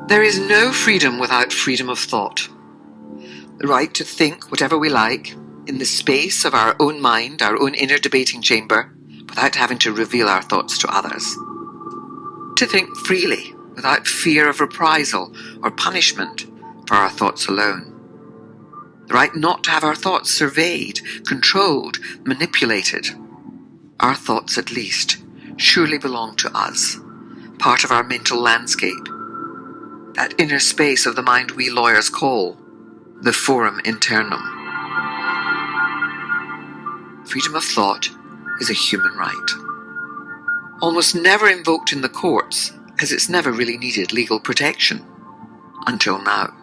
There is no freedom without freedom of thought. The right to think whatever we like, in the space of our own mind, our own inner debating chamber, without having to reveal our thoughts to others. To think freely, without fear of reprisal or punishment for our thoughts alone. The right not to have our thoughts surveyed, controlled, manipulated. Our thoughts, at least, surely belong to us, part of our mental landscape. That inner space of the mind we lawyers call the forum internum. Freedom of thought is a human right. Almost never invoked in the courts, as it's never really needed legal protection. Until now.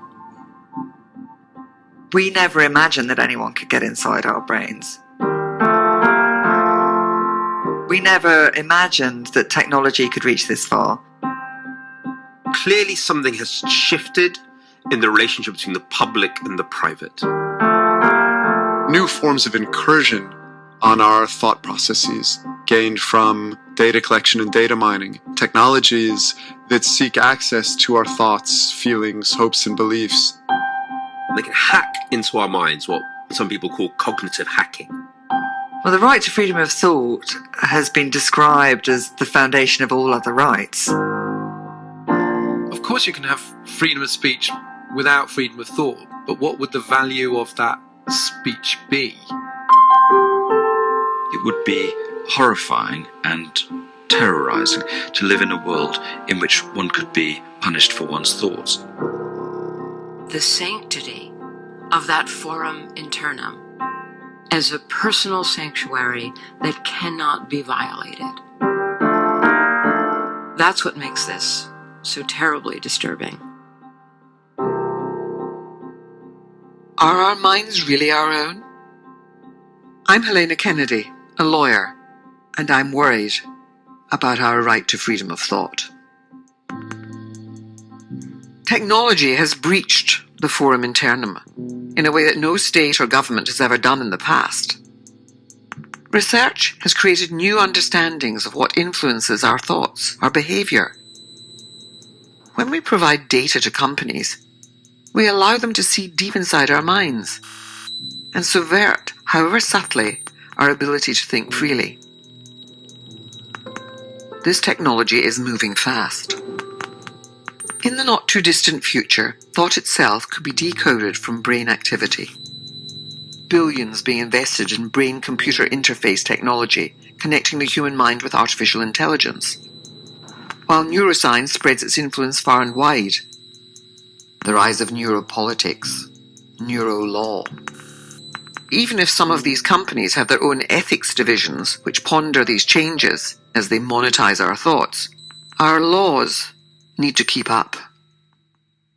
We never imagined that anyone could get inside our brains. We never imagined that technology could reach this far. Clearly something has shifted in the relationship between the public and the private. New forms of incursion on our thought processes gained from data collection and data mining, technologies that seek access to our thoughts, feelings, hopes, and beliefs. They can hack into our minds, what some people call cognitive hacking. Well, the right to freedom of thought has been described as the foundation of all other rights. Of course you can have freedom of speech without freedom of thought, but what would the value of that speech be? It would be horrifying and terrorizing to live in a world in which one could be punished for one's thoughts. The sanctity of that forum internum as a personal sanctuary that cannot be violated. That's what makes this so terribly disturbing. Are our minds really our own? I'm Helena Kennedy, a lawyer, and I'm worried about our right to freedom of thought. Technology has breached the forum internum in a way that no state or government has ever done in the past. Research has created new understandings of what influences our thoughts, our behavior. When we provide data to companies, we allow them to see deep inside our minds and subvert, however subtly, our ability to think freely. This technology is moving fast. In the not-too-distant future, thought itself could be decoded from brain activity. Billions being invested in brain-computer interface technology, connecting the human mind with artificial intelligence. While neuroscience spreads its influence far and wide. The rise of neuropolitics, neurolaw. Even if some of these companies have their own ethics divisions which ponder these changes as they monetize our thoughts, our laws need to keep up.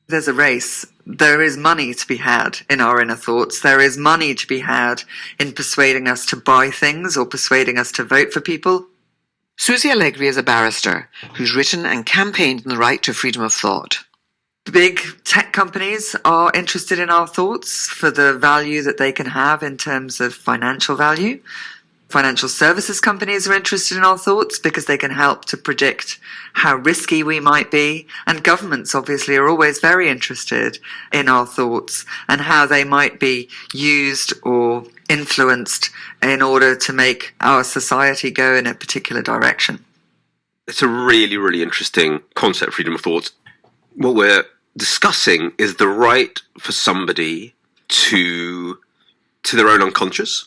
There's a race. There is money to be had in our inner thoughts. There is money to be had in persuading us to buy things or persuading us to vote for people. Susie Allegri is a barrister who's written and campaigned on the right to freedom of thought. Big tech companies are interested in our thoughts for the value that they can have in terms of financial value. Financial services companies are interested in our thoughts because they can help to predict how risky we might be. And governments obviously are always very interested in our thoughts and how they might be used or influenced in order to make our society go in a particular direction. It's a really, really interesting concept, freedom of thought. What we're discussing is the right for somebody to their own unconscious,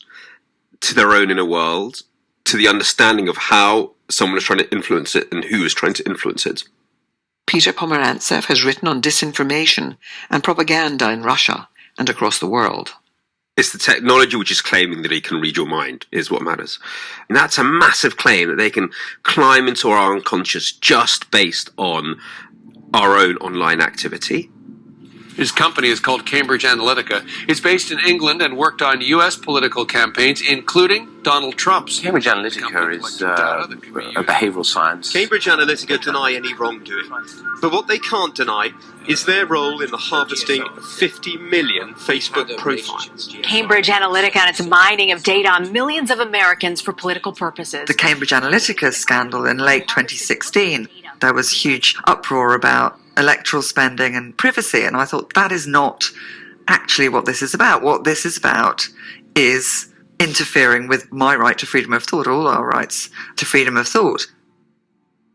to their own inner world, to the understanding of how someone is trying to influence it and who is trying to influence it. Peter Pomerantsev has written on disinformation and propaganda in Russia and across the world. It's the technology which is claiming that it can read your mind is what matters. And that's a massive claim that they can climb into our unconscious just based on our own online activity. His company is called Cambridge Analytica. It's based in England and worked on U.S. political campaigns, including Donald Trump's. Cambridge Analytica is a behavioural science. Cambridge Analytica deny any wrongdoing, but what they can't deny is their role in the harvesting of 50 million Facebook profiles. Cambridge Analytica and its mining of data on millions of Americans for political purposes. The Cambridge Analytica scandal in late 2016, there was huge uproar about electoral spending and privacy. And I thought, that is not actually what this is about. What this is about is interfering with my right to freedom of thought, all our rights to freedom of thought.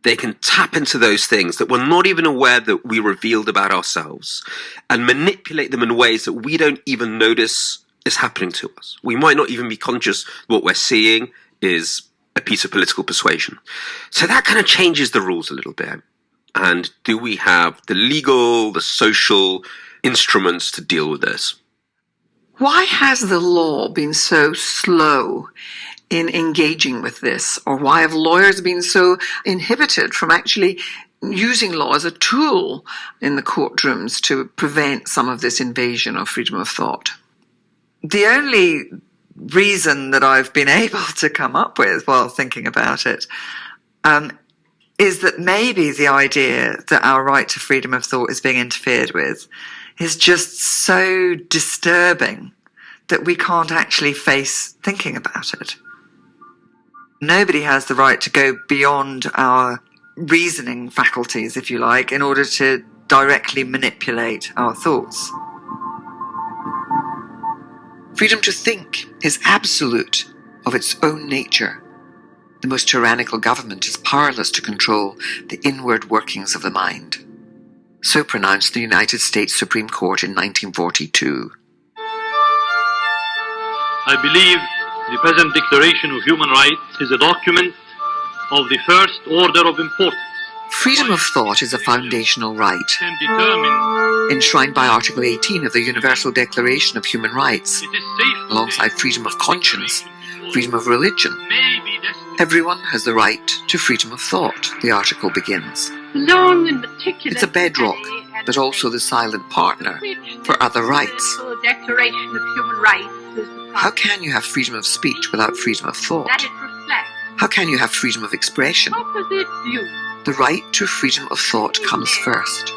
They can tap into those things that we're not even aware that we revealed about ourselves and manipulate them in ways that we don't even notice is happening to us. We might not even be conscious what we're seeing is a piece of political persuasion. So that kind of changes the rules a little bit. And do we have the legal, the social instruments to deal with this? Why has the law been so slow in engaging with this? Or why have lawyers been so inhibited from actually using law as a tool in the courtrooms to prevent some of this invasion of freedom of thought? The only reason that I've been able to come up with while thinking about it is that maybe the idea that our right to freedom of thought is being interfered with is just so disturbing that we can't actually face thinking about it. Nobody has the right to go beyond our reasoning faculties, if you like, in order to directly manipulate our thoughts. Freedom to think is absolute of its own nature. The most tyrannical government is powerless to control the inward workings of the mind. So pronounced the United States Supreme Court in 1942. I believe the present Declaration of Human Rights is a document of the first order of importance. Freedom of thought is a foundational right, enshrined by Article 18 of the Universal Declaration of Human Rights, alongside freedom of conscience, freedom of religion. Everyone has the right to freedom of thought, the article begins. It's a bedrock, but also the silent partner for other rights. How can you have freedom of speech without freedom of thought? How can you have freedom of expression? The right to freedom of thought comes first.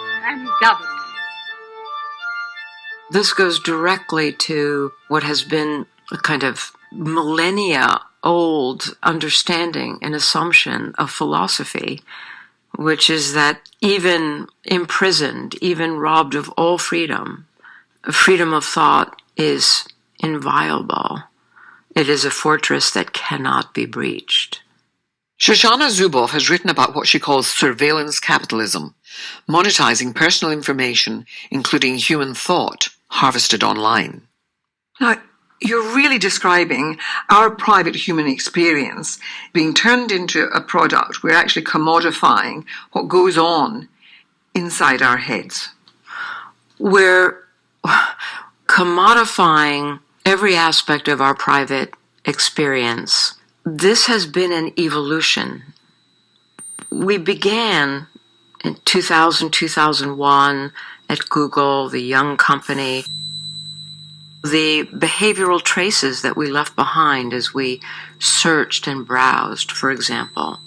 This goes directly to what has been a kind of millennia-old understanding and assumption of philosophy, which is that even imprisoned, even robbed of all freedom, freedom of thought is inviolable. It is a fortress that cannot be breached. Shoshana Zuboff has written about what she calls surveillance capitalism, monetizing personal information, including human thought, harvested online. Now, you're really describing our private human experience being turned into a product. We're actually commodifying what goes on inside our heads. We're commodifying every aspect of our private experience. This has been an evolution. We began in 2000, 2001 at Google, the young company. The behavioral traces that we left behind as we searched and browsed, for example,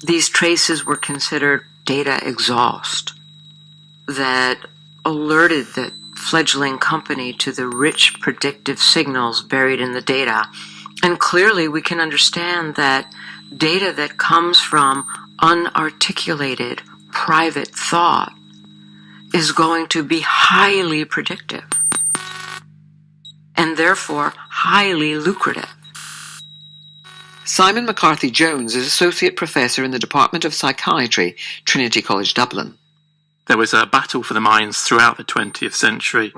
these traces were considered data exhaust that alerted the fledgling company to the rich predictive signals buried in the data. And clearly we can understand that data that comes from unarticulated private thought is going to be highly predictive and therefore highly lucrative. Simon McCarthy-Jones is Associate Professor in the Department of Psychiatry, Trinity College Dublin. There was a battle for the minds throughout the 20th century,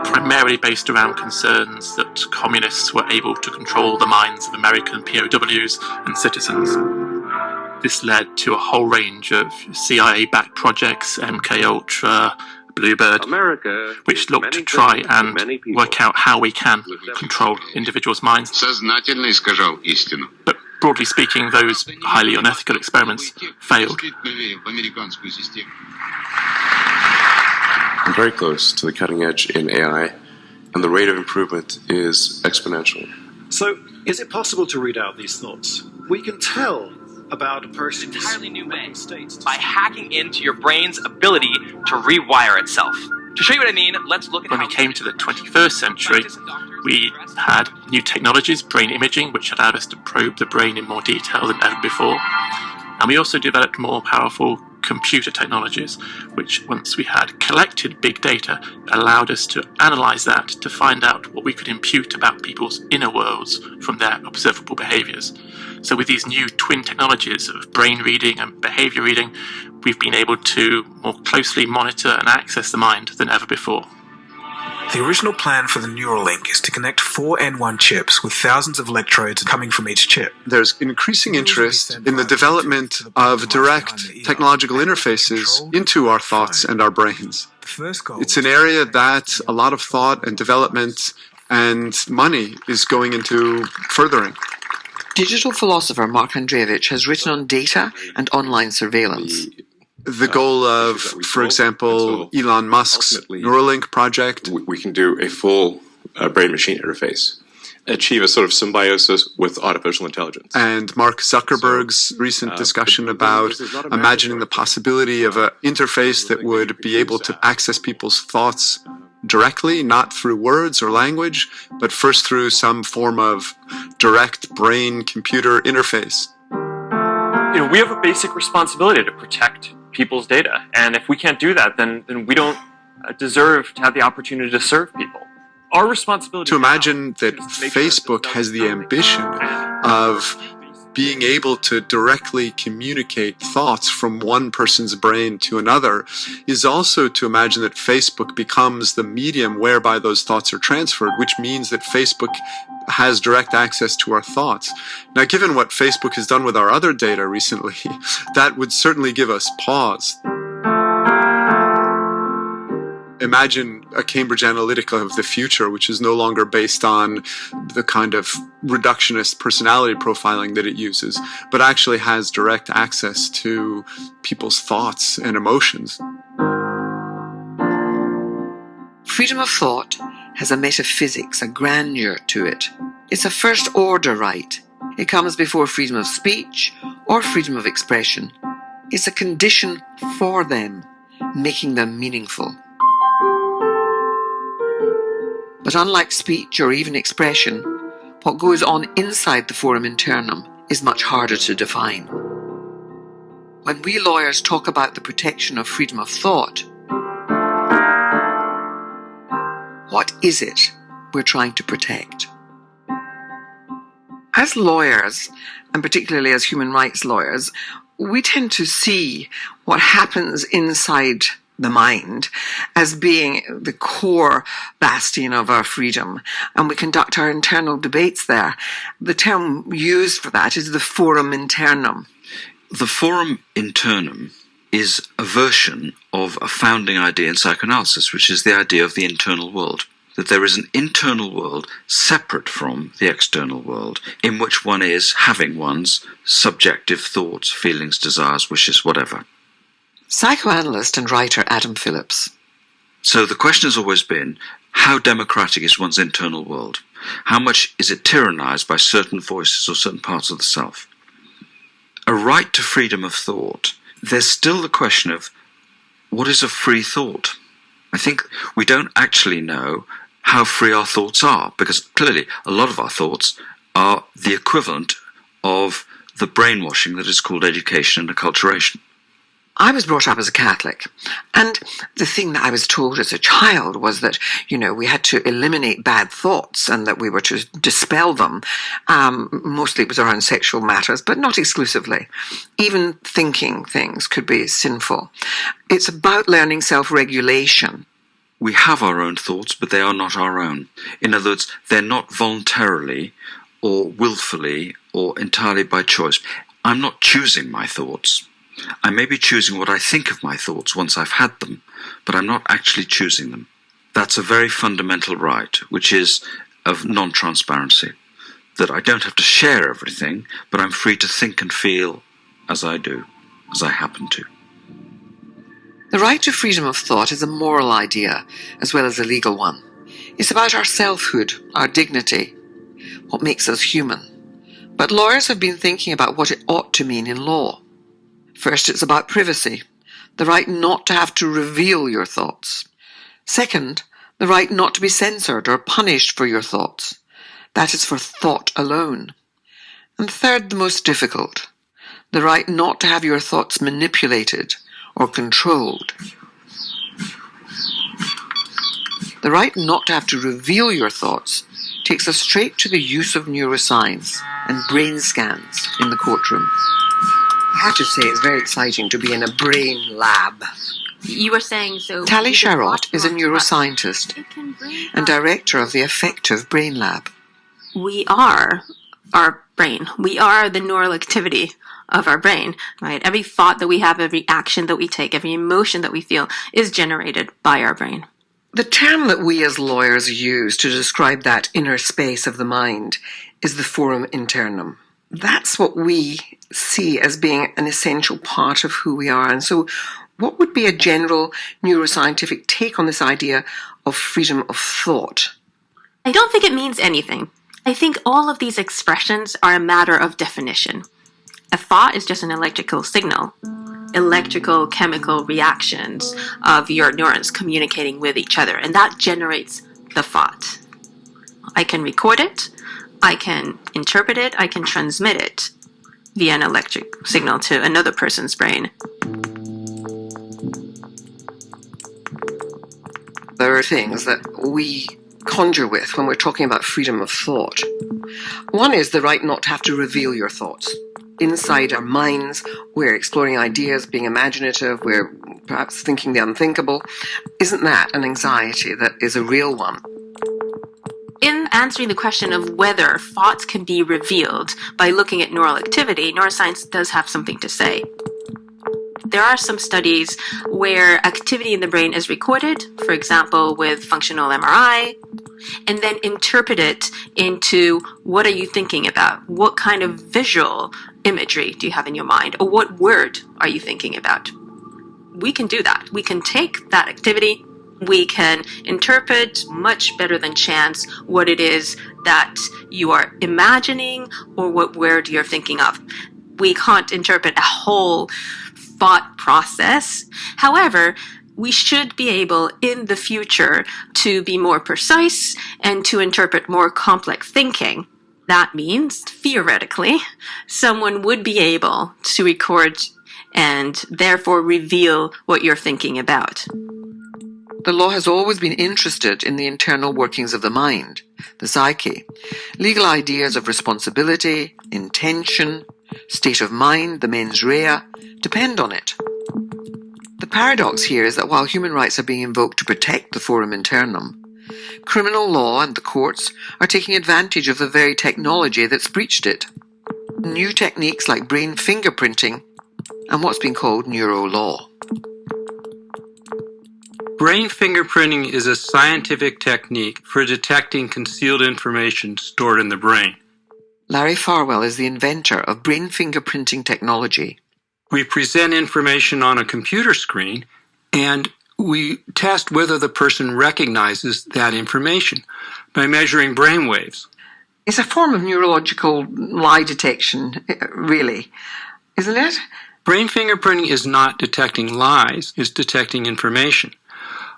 primarily based around concerns that communists were able to control the minds of American POWs and citizens. This led to a whole range of CIA-backed projects, MKUltra, Bluebird, which looked to try and work out how we can control individuals' minds. But broadly speaking, those highly unethical experiments failed. I'm very close to the cutting edge in AI, and the rate of improvement is exponential. So, is it possible to read out these thoughts? We can tell about a person's entirely new way by hacking into your brain's ability to rewire itself. To show you what I mean, let's look at when we came to the 21st century, we had new technologies, brain imaging, which allowed us to probe the brain in more detail than ever before. And we also developed more powerful computer technologies, which once we had collected big data, allowed us to analyse that to find out what we could impute about people's inner worlds from their observable behaviours. So with these new twin technologies of brain reading and behaviour reading, we've been able to more closely monitor and access the mind than ever before. The original plan for the Neuralink is to connect 4 N1 chips with thousands of electrodes coming from each chip. There's increasing interest in the development of direct technological interfaces into our thoughts and our brains. It's an area that a lot of thought and development and money is going into furthering. Digital philosopher Mark Andreevich has written on data and online surveillance. The goal of, for example, Elon Musk's Neuralink project. We can do a full brain-machine interface, achieve a sort of symbiosis with artificial intelligence. And Mark Zuckerberg's recent discussion about imagining the possibility of an interface that would be able to access people's thoughts directly, not through words or language, but first through some form of direct brain-computer interface. We have a basic responsibility to protect people's data, and if we can't do that, then we don't deserve to have the opportunity to serve people. Our responsibility to imagine that Facebook has the ambition of being able to directly communicate thoughts from one person's brain to another is also to imagine that Facebook becomes the medium whereby those thoughts are transferred, which means that Facebook has direct access to our thoughts. Now, given what Facebook has done with our other data recently, that would certainly give us pause. Imagine a Cambridge Analytica of the future, which is no longer based on the kind of reductionist personality profiling that it uses, but actually has direct access to people's thoughts and emotions. Freedom of thought has a metaphysics, a grandeur to it. It's a first-order right. It comes before freedom of speech or freedom of expression. It's a condition for them, making them meaningful. But unlike speech or even expression, what goes on inside the forum internum is much harder to define. When we lawyers talk about the protection of freedom of thought, what is it we're trying to protect? As lawyers, and particularly as human rights lawyers, we tend to see what happens inside the mind as being the core bastion of our freedom, and we conduct our internal debates there. The term used for that is the forum internum. The forum internum is a version of a founding idea in psychoanalysis, which is the idea of the internal world. That there is an internal world separate from the external world, in which one is having one's subjective thoughts, feelings, desires, wishes, whatever. Psychoanalyst and writer Adam Phillips. So the question has always been, how democratic is one's internal world? How much is it tyrannized by certain voices or certain parts of the self? A right to freedom of thought. There's still the question of, what is a free thought? I think we don't actually know how free our thoughts are, because clearly a lot of our thoughts are the equivalent of the brainwashing that is called education and acculturation. I was brought up as a Catholic, and the thing that I was told as a child was that, we had to eliminate bad thoughts and that we were to dispel them. Mostly it was around sexual matters, but not exclusively. Even thinking things could be sinful. It's about learning self-regulation. We have our own thoughts, but they are not our own. In other words, they're not voluntarily or willfully or entirely by choice. I'm not choosing my thoughts. I may be choosing what I think of my thoughts once I've had them, but I'm not actually choosing them. That's a very fundamental right, which is of non-transparency, that I don't have to share everything, but I'm free to think and feel as I do, as I happen to. The right to freedom of thought is a moral idea, as well as a legal one. It's about our selfhood, our dignity, what makes us human. But lawyers have been thinking about what it ought to mean in law. First, it's about privacy, the right not to have to reveal your thoughts. Second, the right not to be censored or punished for your thoughts. That is for thought alone. And third, the most difficult, the right not to have your thoughts manipulated or controlled. The right not to have to reveal your thoughts takes us straight to the use of neuroscience and brain scans in the courtroom. I have to say it's very exciting to be in a brain lab. You were saying so... Tali Sharot is a neuroscientist and director of the Effective Brain Lab. We are our brain. We are the neural activity of our brain, right? Every thought that we have, every action that we take, every emotion that we feel is generated by our brain. The term that we as lawyers use to describe that inner space of the mind is the forum internum. That's what we see as being an essential part of who we are. And so what would be a general neuroscientific take on this idea of freedom of thought? I don't think it means anything. I think all of these expressions are a matter of definition. A thought is just an electrical signal. Electrical chemical reactions of your neurons communicating with each other, and that generates the thought. I can record it, I can interpret it, I can transmit it via an electric signal to another person's brain. There are things that we conjure with when we're talking about freedom of thought. One is the right not to have to reveal your thoughts. Inside our minds, we're exploring ideas, being imaginative, we're perhaps thinking the unthinkable. Isn't that an anxiety that is a real one? In answering the question of whether thoughts can be revealed by looking at neural activity, neuroscience does have something to say. There are some studies where activity in the brain is recorded, for example, with functional MRI, and then interpreted into what are you thinking about? What kind of visual imagery do you have in your mind? Or what word are you thinking about? We can do that. We can take that activity. We can interpret much better than chance what it is that you are imagining or what word you're thinking of. We can't interpret a whole thought process. However, we should be able in the future to be more precise and to interpret more complex thinking. That means, theoretically, someone would be able to record and therefore reveal what you're thinking about. The law has always been interested in the internal workings of the mind, the psyche. Legal ideas of responsibility, intention, state of mind, the mens rea, depend on it. The paradox here is that while human rights are being invoked to protect the forum internum, criminal law and the courts are taking advantage of the very technology that's breached it. New techniques like brain fingerprinting and what's been called neuro-law. Brain fingerprinting is a scientific technique for detecting concealed information stored in the brain. Larry Farwell is the inventor of brain fingerprinting technology. We present information on a computer screen and we test whether the person recognizes that information by measuring brain waves. It's a form of neurological lie detection, really, isn't it? Brain fingerprinting is not detecting lies, it's detecting information.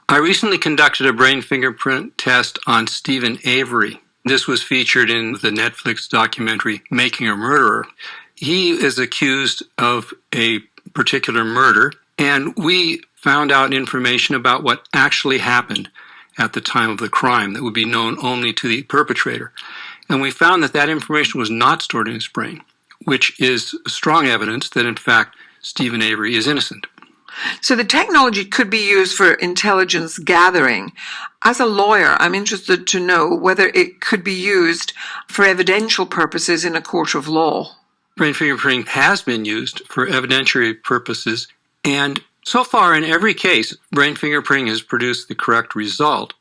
I recently conducted a brain fingerprint test on Stephen Avery. This was featured in the Netflix documentary Making a Murderer. He is accused of a particular murder, and we found out information about what actually happened at the time of the crime that would be known only to the perpetrator. And we found that that information was not stored in his brain, which is strong evidence that, in fact, Stephen Avery is innocent. So the technology could be used for intelligence gathering. As a lawyer, I'm interested to know whether it could be used for evidential purposes in a court of law. Brain fingerprinting has been used for evidentiary purposes, and so far in every case, brain fingerprinting has produced the correct result.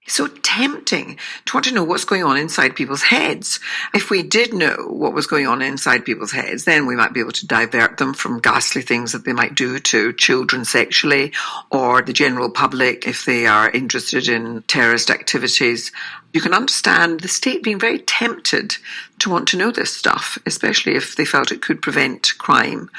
It's so tempting to want to know what's going on inside people's heads. If we did know what was going on inside people's heads, then we might be able to divert them from ghastly things that they might do to children sexually or the general public if they are interested in terrorist activities. You can understand the state being very tempted to want to know this stuff, especially if they felt it could prevent crime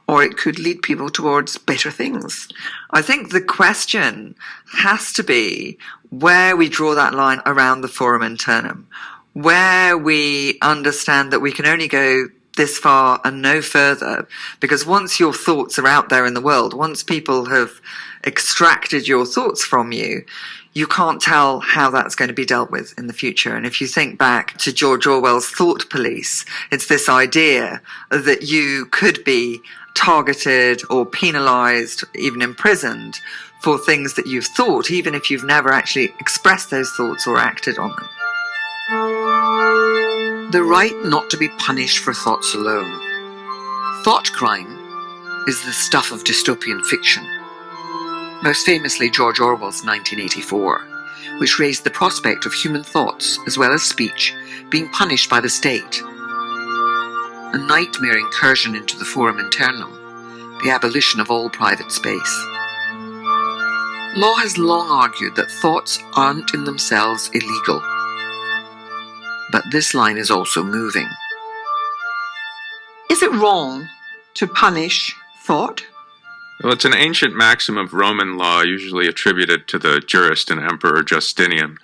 or it could lead people towards better things. I think the question has to be where we draw that line around the forum internum, where we understand that we can only go this far and no further, because once your thoughts are out there in the world, once people have extracted your thoughts from you, you can't tell how that's going to be dealt with in the future. And if you think back to George Orwell's thought police, it's this idea that you could be targeted or penalized, even imprisoned, for things that you've thought, even if you've never actually expressed those thoughts or acted on them. The right not to be punished for thoughts alone. Thought crime is the stuff of dystopian fiction. Most famously George Orwell's 1984, which raised the prospect of human thoughts, as well as speech, being punished by the state. A nightmare incursion into the forum internum, the abolition of all private space. Law has long argued that thoughts aren't in themselves illegal. But this line is also moving. Is it wrong to punish thought? Well, it's an ancient maxim of Roman law, usually attributed to the jurist and emperor Justinian.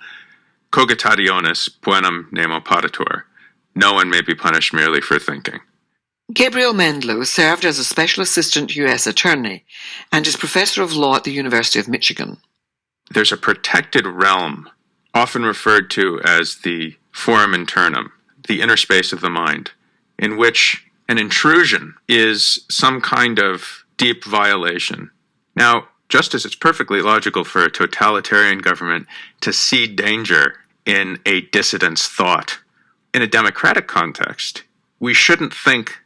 Cogitationis poenam nemo patator. No one may be punished merely for thinking. Gabriel Mendlow served as a special assistant U.S. attorney and is professor of law at the University of Michigan. There's a protected realm, often referred to as the forum internum, the inner space of the mind, in which an intrusion is some kind of deep violation. Now, just as it's perfectly logical for a totalitarian government to see danger in a dissident's thought, in a democratic context, we shouldn't think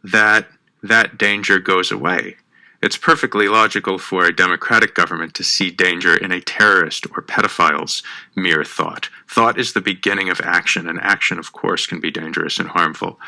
that that danger goes away. It's perfectly logical for a democratic government to see danger in a terrorist or pedophile's mere thought. Thought is the beginning of action, and action, of course, can be dangerous and harmful.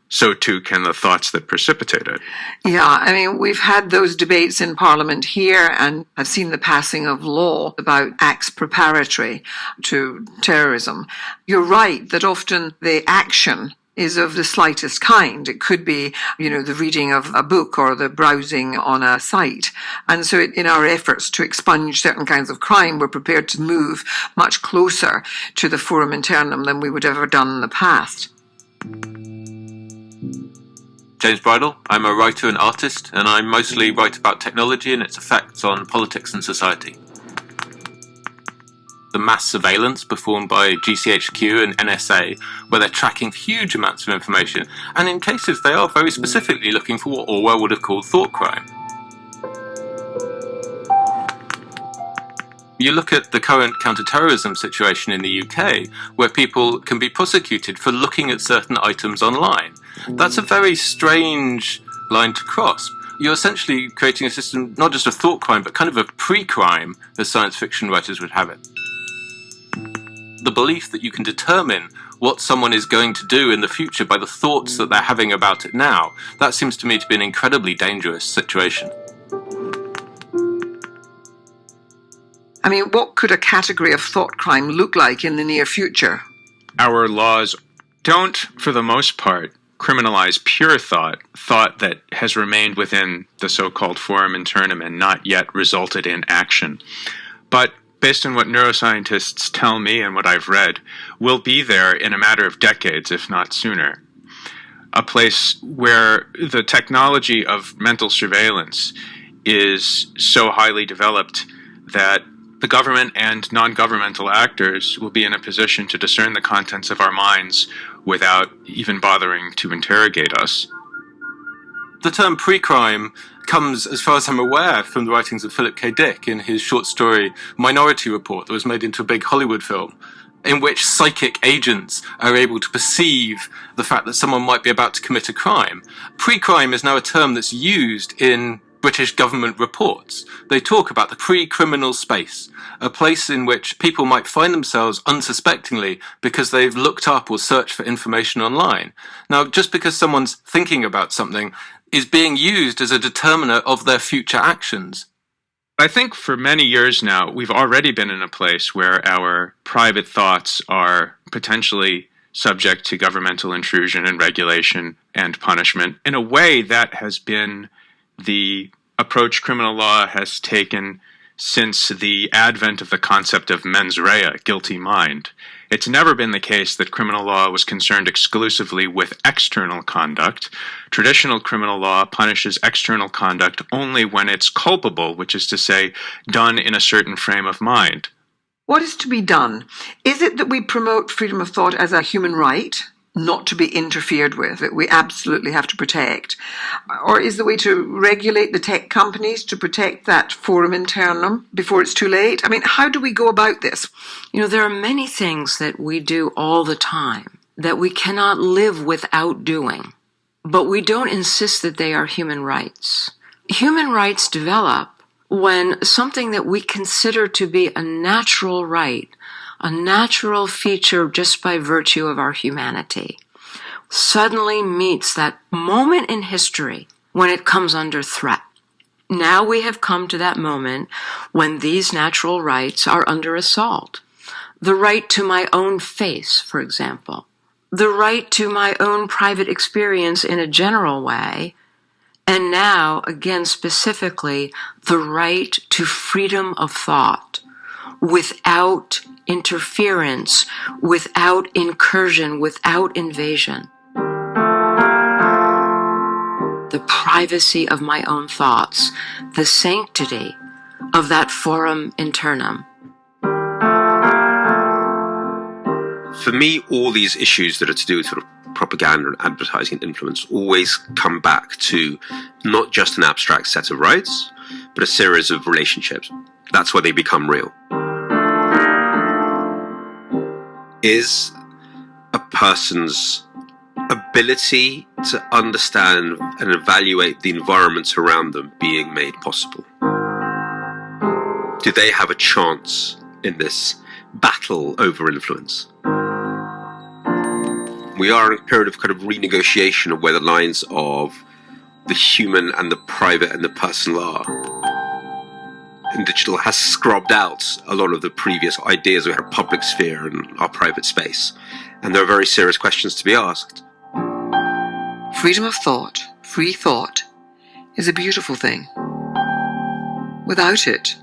So too can the thoughts that precipitate it. Yeah, I mean, we've had those debates in Parliament here, and I've seen the passing of law about acts preparatory to terrorism. You're right that often the action is of the slightest kind. It could be, the reading of a book or the browsing on a site. And so in our efforts to expunge certain kinds of crime, we're prepared to move much closer to the forum internum than we would have ever done in the past. James Bridle. I'm a writer and artist, and I mostly write about technology and its effects on politics and society. The mass surveillance performed by GCHQ and NSA, where they're tracking huge amounts of information, and in cases they are very specifically looking for what Orwell would have called thought crime. You look at the current counter-terrorism situation in the UK, where people can be prosecuted for looking at certain items online. That's a very strange line to cross. You're essentially creating a system not just of thought crime, but kind of a pre-crime, as science fiction writers would have it. The belief that you can determine what someone is going to do in the future by the thoughts that they're having about it now, that seems to me to be an incredibly dangerous situation. I mean, what could a category of thought crime look like in the near future? Our laws don't, for the most part, criminalize pure thought that has remained within the so-called forum internum and not yet resulted in action. But based on what neuroscientists tell me and what I've read, will be there in a matter of decades, if not sooner. A place where the technology of mental surveillance is so highly developed that the government and non-governmental actors will be in a position to discern the contents of our minds without even bothering to interrogate us. The term pre-crime comes, as far as I'm aware, from the writings of Philip K. Dick in his short story Minority Report that was made into a big Hollywood film, in which psychic agents are able to perceive the fact that someone might be about to commit a crime. Pre-crime is now a term that's used in British government reports. They talk about the pre-criminal space, a place in which people might find themselves unsuspectingly because they've looked up or searched for information online. Now, just because someone's thinking about something is being used as a determiner of their future actions. I think for many years now, we've already been in a place where our private thoughts are potentially subject to governmental intrusion and regulation and punishment. In a way, that has been the approach criminal law has taken since the advent of the concept of mens rea, guilty mind. It's never been the case that criminal law was concerned exclusively with external conduct. Traditional criminal law punishes external conduct only when it's culpable, which is to say, done in a certain frame of mind. What is to be done? Is it that we promote freedom of thought as a human right, not to be interfered with, that we absolutely have to protect? Or is the way to regulate the tech companies to protect that forum internum before it's too late? I mean, how do we go about this? You know, there are many things that we do all the time that we cannot live without doing, but we don't insist that they are human rights. Human rights develop when something that we consider to be a natural right, a natural feature just by virtue of our humanity, suddenly meets that moment in history when it comes under threat. Now we have come to that moment when these natural rights are under assault. The right to my own face, for example. The right to my own private experience in a general way. And now, again, specifically, the right to freedom of thought without interference, without incursion, without invasion. The privacy of my own thoughts, the sanctity of that forum internum. For me, all these issues that are to do with sort of propaganda and advertising and influence always come back to not just an abstract set of rights, but a series of relationships. That's where they become real. Is a person's ability to understand and evaluate the environments around them being made possible? Do they have a chance in this battle over influence? We are in a period of kind of renegotiation of where the lines of the human and the private and the personal are. And digital has scrubbed out a lot of the previous ideas we had of public sphere and our private space. And there are very serious questions to be asked. Freedom of thought, free thought, is a beautiful thing. Without it,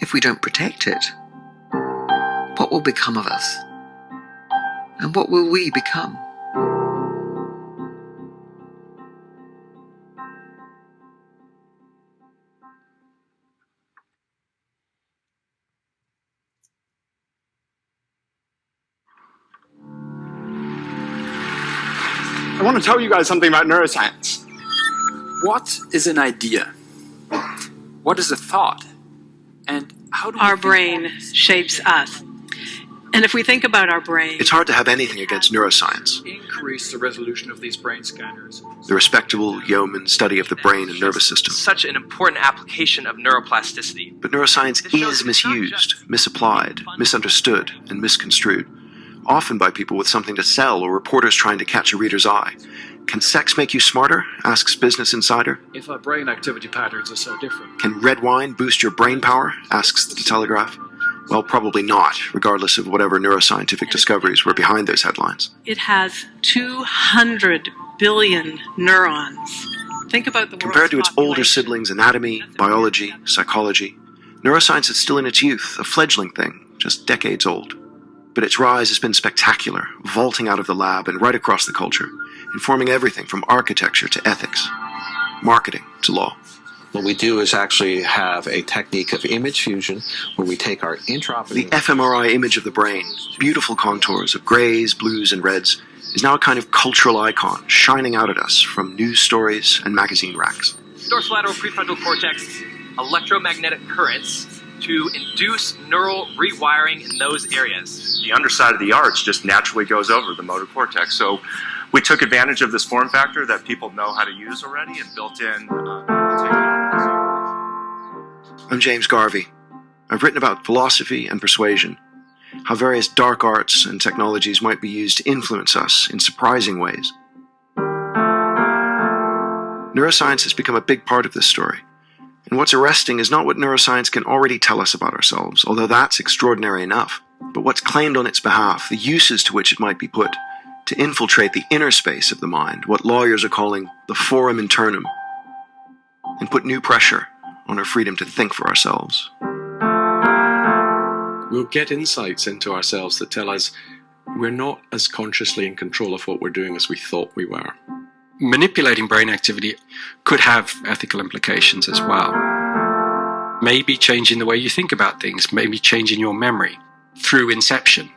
if we don't protect it, what will become of us? And what will we become? I want to tell you guys something about neuroscience. What is an idea? What is a thought? And how do our brain shapes us? And if we think about our brain... It's hard to have anything against neuroscience. Increase the resolution of these brain scanners. The respectable yeoman study of the brain and nervous system. Such an important application of neuroplasticity. But neuroscience is misused, misapplied, misunderstood, and misconstrued. Often by people with something to sell or reporters trying to catch a reader's eye. Can sex make you smarter? Asks Business Insider. If our brain activity patterns are so different. Can red wine boost your brain power? Asks The Telegraph. Well, probably not, regardless of whatever neuroscientific discoveries were behind those headlines. It has 200 billion neurons. Think about the Compared to its older siblings, anatomy, biology, psychology, neuroscience is still in its youth, a fledgling thing, just decades old. But its rise has been spectacular, vaulting out of the lab and right across the culture, informing everything from architecture to ethics, marketing to law. What we do is actually have a technique of image fusion where we take our intraoperative... The fMRI image of the brain, beautiful contours of grays, blues, and reds, is now a kind of cultural icon shining out at us from news stories and magazine racks. Dorsolateral prefrontal cortex, electromagnetic currents to induce neural rewiring in those areas. The underside of the arch just naturally goes over the motor cortex. So we took advantage of this form factor that people know how to use already and built in... I'm James Garvey. I've written about philosophy and persuasion, how various dark arts and technologies might be used to influence us in surprising ways. Neuroscience has become a big part of this story. And what's arresting is not what neuroscience can already tell us about ourselves, although that's extraordinary enough, but what's claimed on its behalf, the uses to which it might be put, to infiltrate the inner space of the mind, what lawyers are calling the forum internum, and put new pressure on our freedom to think for ourselves. We'll get insights into ourselves that tell us we're not as consciously in control of what we're doing as we thought we were. Manipulating brain activity could have ethical implications as well. Maybe changing the way you think about things, maybe changing your memory through inception.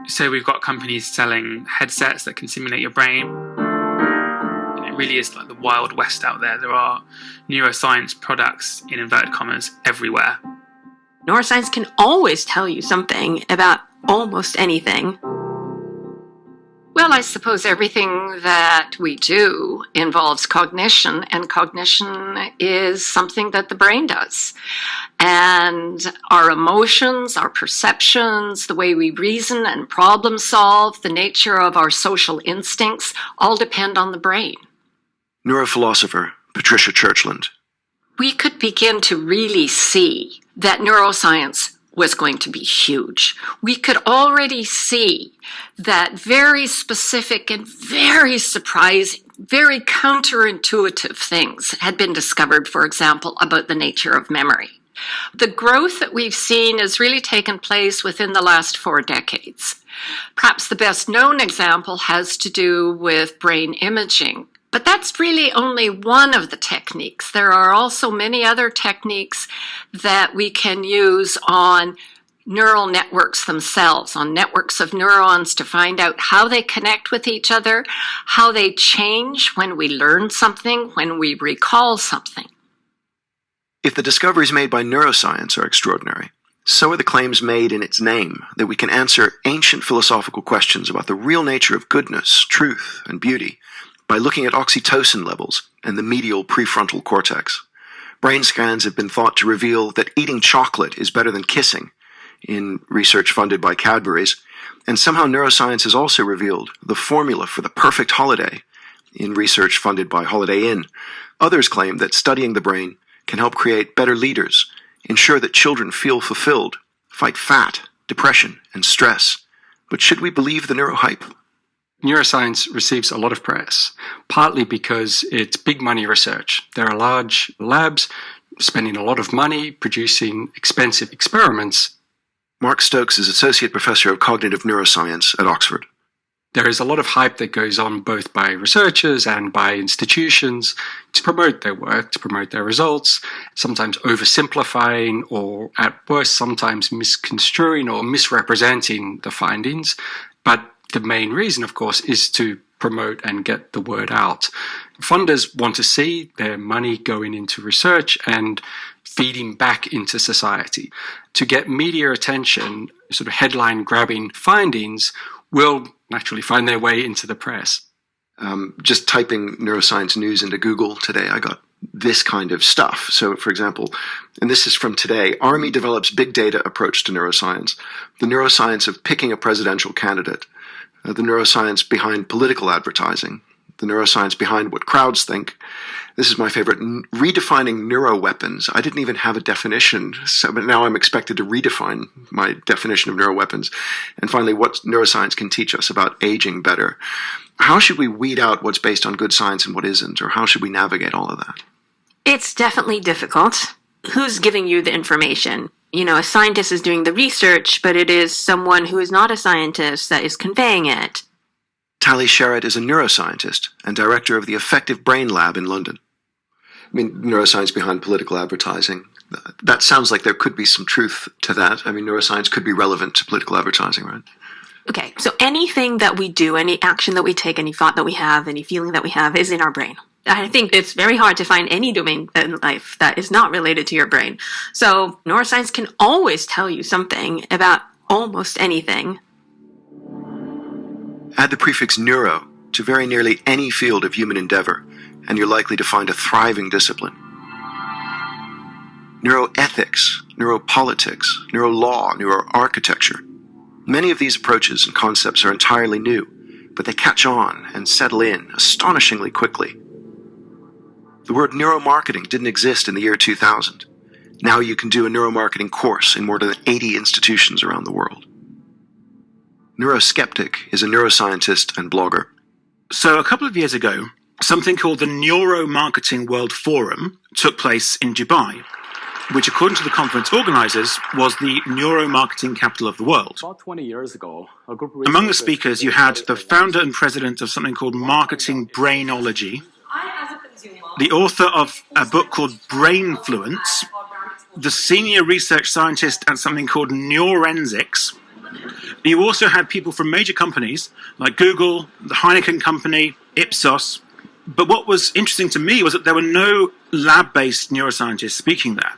So we've got companies selling headsets that can simulate your brain. And it really is like the Wild West out there. There are neuroscience products, in inverted commas, everywhere. Neuroscience can always tell you something about almost anything. Well, I suppose everything that we do involves cognition, and cognition is something that the brain does. And our emotions, our perceptions, the way we reason and problem solve, the nature of our social instincts, all depend on the brain. Neurophilosopher Patricia Churchland. We could begin to really see that neuroscience was going to be huge. We could already see that very specific and very surprising, very counterintuitive things had been discovered, for example, about the nature of memory. The growth that we've seen has really taken place within the last 4 decades. Perhaps the best known example has to do with brain imaging. But that's really only one of the techniques. There are also many other techniques that we can use on neural networks themselves, on networks of neurons, to find out how they connect with each other, how they change when we learn something, when we recall something. If the discoveries made by neuroscience are extraordinary, so are the claims made in its name that we can answer ancient philosophical questions about the real nature of goodness, truth, and beauty by looking at oxytocin levels and the medial prefrontal cortex. Brain scans have been thought to reveal that eating chocolate is better than kissing in research funded by Cadbury's, and somehow neuroscience has also revealed the formula for the perfect holiday in research funded by Holiday Inn. Others claim that studying the brain can help create better leaders, ensure that children feel fulfilled, fight fat, depression, and stress. But should we believe the neurohype? Neuroscience receives a lot of press, partly because it's big money research. There are large labs spending a lot of money producing expensive experiments. Mark Stokes is Associate Professor of Cognitive Neuroscience at Oxford. There is a lot of hype that goes on both by researchers and by institutions to promote their work, to promote their results, sometimes oversimplifying or, at worst, sometimes misconstruing or misrepresenting the findings. But the main reason, of course, is to promote and get the word out. Funders want to see their money going into research and feeding back into society. To get media attention, sort of headline-grabbing findings will naturally find their way into the press. Just typing neuroscience news into Google today, I got this kind of stuff. So, for example, and this is from today, Army develops big data approach to neuroscience, the neuroscience of picking a presidential candidate, the neuroscience behind political advertising, the neuroscience behind what crowds think. This is my favorite, redefining neuroweapons. I didn't even have a definition, but now I'm expected to redefine my definition of neuroweapons. And finally, what neuroscience can teach us about aging better. How should we weed out what's based on good science and what isn't, or how should we navigate all of that? It's definitely difficult. Who's giving you the information? You know, a scientist is doing the research, but it is someone who is not a scientist that is conveying it. Tali Sherratt is a neuroscientist and director of the Effective Brain Lab in London. I mean, neuroscience behind political advertising. That sounds like there could be some truth to that. I mean, neuroscience could be relevant to political advertising, right? Okay, so anything that we do, any action that we take, any thought that we have, any feeling that we have is in our brain. I think it's very hard to find any domain in life that is not related to your brain. So neuroscience can always tell you something about almost anything. Add the prefix neuro to very nearly any field of human endeavor, and you're likely to find a thriving discipline. Neuroethics, neuropolitics, neurolaw, neuroarchitecture. Many of these approaches and concepts are entirely new, but they catch on and settle in astonishingly quickly. The word neuromarketing didn't exist in the year 2000. Now you can do a neuromarketing course in more than 80 institutions around the world. Neuroskeptic is a neuroscientist and blogger. So a couple of years ago, something called the Neuromarketing World Forum took place in Dubai, which, according to the conference organizers, was the neuromarketing capital of the world. About 20 years ago, a group of Among the speakers, you had the founder and president of something called Marketing Brainology, the author of a book called Brainfluence, the senior research scientist at something called Neurensics. You also had people from major companies like Google, the Heineken Company, Ipsos. But what was interesting to me was that there were no lab-based neuroscientists speaking there.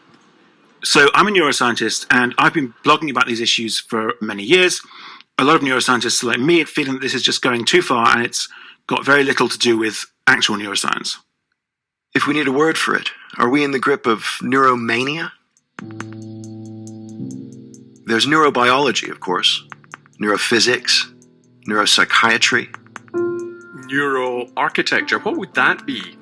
So I'm a neuroscientist, and I've been blogging about these issues for many years. A lot of neuroscientists like me are feeling that this is just going too far, and it's got very little to do with actual neuroscience. If we need a word for it, are we in the grip of neuromania? There's neurobiology, of course, neurophysics, neuropsychiatry. Neuroarchitecture, what would that be?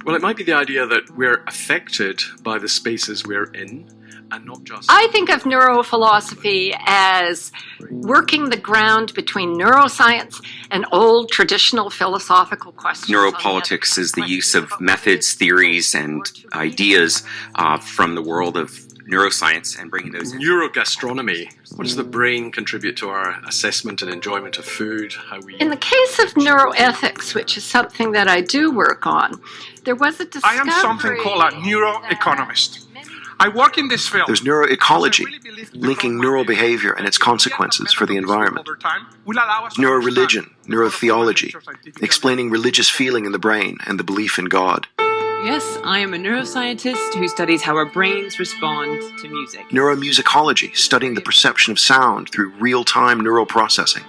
Well, it might be the idea that we're affected by the spaces we're in, and not just... I think of neurophilosophy as working the ground between neuroscience and old traditional philosophical questions. Neuropolitics is the use of methods, theories, and ideas from the world of neuroscience and bringing those in. Neurogastronomy. What does the brain contribute to our assessment and enjoyment of food? How we... In the case of neuroethics, which is something that I do work on, there was a discovery... I am something called a neuroeconomist. I work in this field. There's neuroecology, linking neural behavior and its consequences for the environment. Neuroreligion, neurotheology, explaining religious feeling in the brain and the belief in God. Yes, I am a neuroscientist who studies how our brains respond to music. Neuromusicology, studying the perception of sound through real-time neural processing.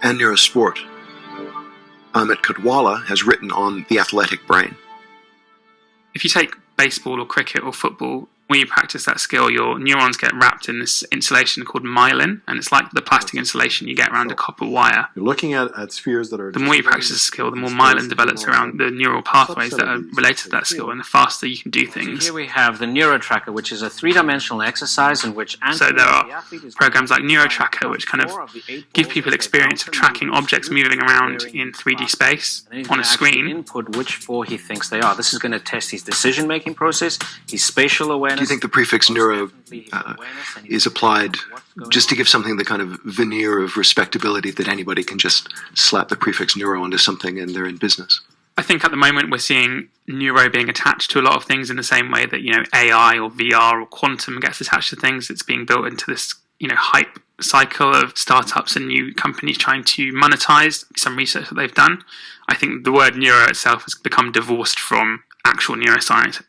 And neurosport. Amit Kudwala has written on the athletic brain. If you take baseball or cricket or football, when you practice that skill, your neurons get wrapped in this insulation called myelin, and it's like the plastic insulation you get around a copper wire. You're looking at spheres that are... The more you practice a skill, the more myelin develops around the neural pathways that are related to that skill, and the faster you can do things. Here we have the NeuroTracker, which is a three-dimensional exercise in which... So there are programs like NeuroTracker, which kind of give people experience of tracking objects moving around in 3D space on a screen. Input which four he thinks they are. This is going to test his decision-making process, his spatial awareness... Do you think the prefix neuro is applied just to give something the kind of veneer of respectability that anybody can just slap the prefix neuro onto something and they're in business? I think at the moment we're seeing neuro being attached to a lot of things in the same way that, AI or VR or quantum gets attached to things. It's being built into this, hype cycle of startups and new companies trying to monetize some research that they've done. I think the word neuro itself has become divorced from actual neuroscience.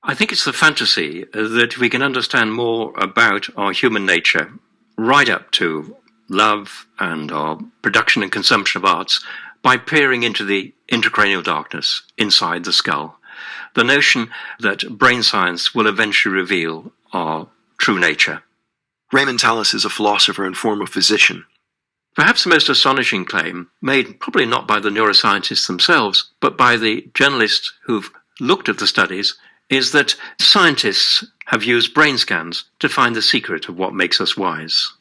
I think it's the fantasy that we can understand more about our human nature, right up to love and our production and consumption of arts, by peering into the intracranial darkness inside the skull. The notion that brain science will eventually reveal our true nature. Raymond Tallis is a philosopher and former physician. Perhaps the most astonishing claim, made probably not by the neuroscientists themselves, but by the journalists who've looked at the studies, is that scientists have used brain scans to find the secret of what makes us wise.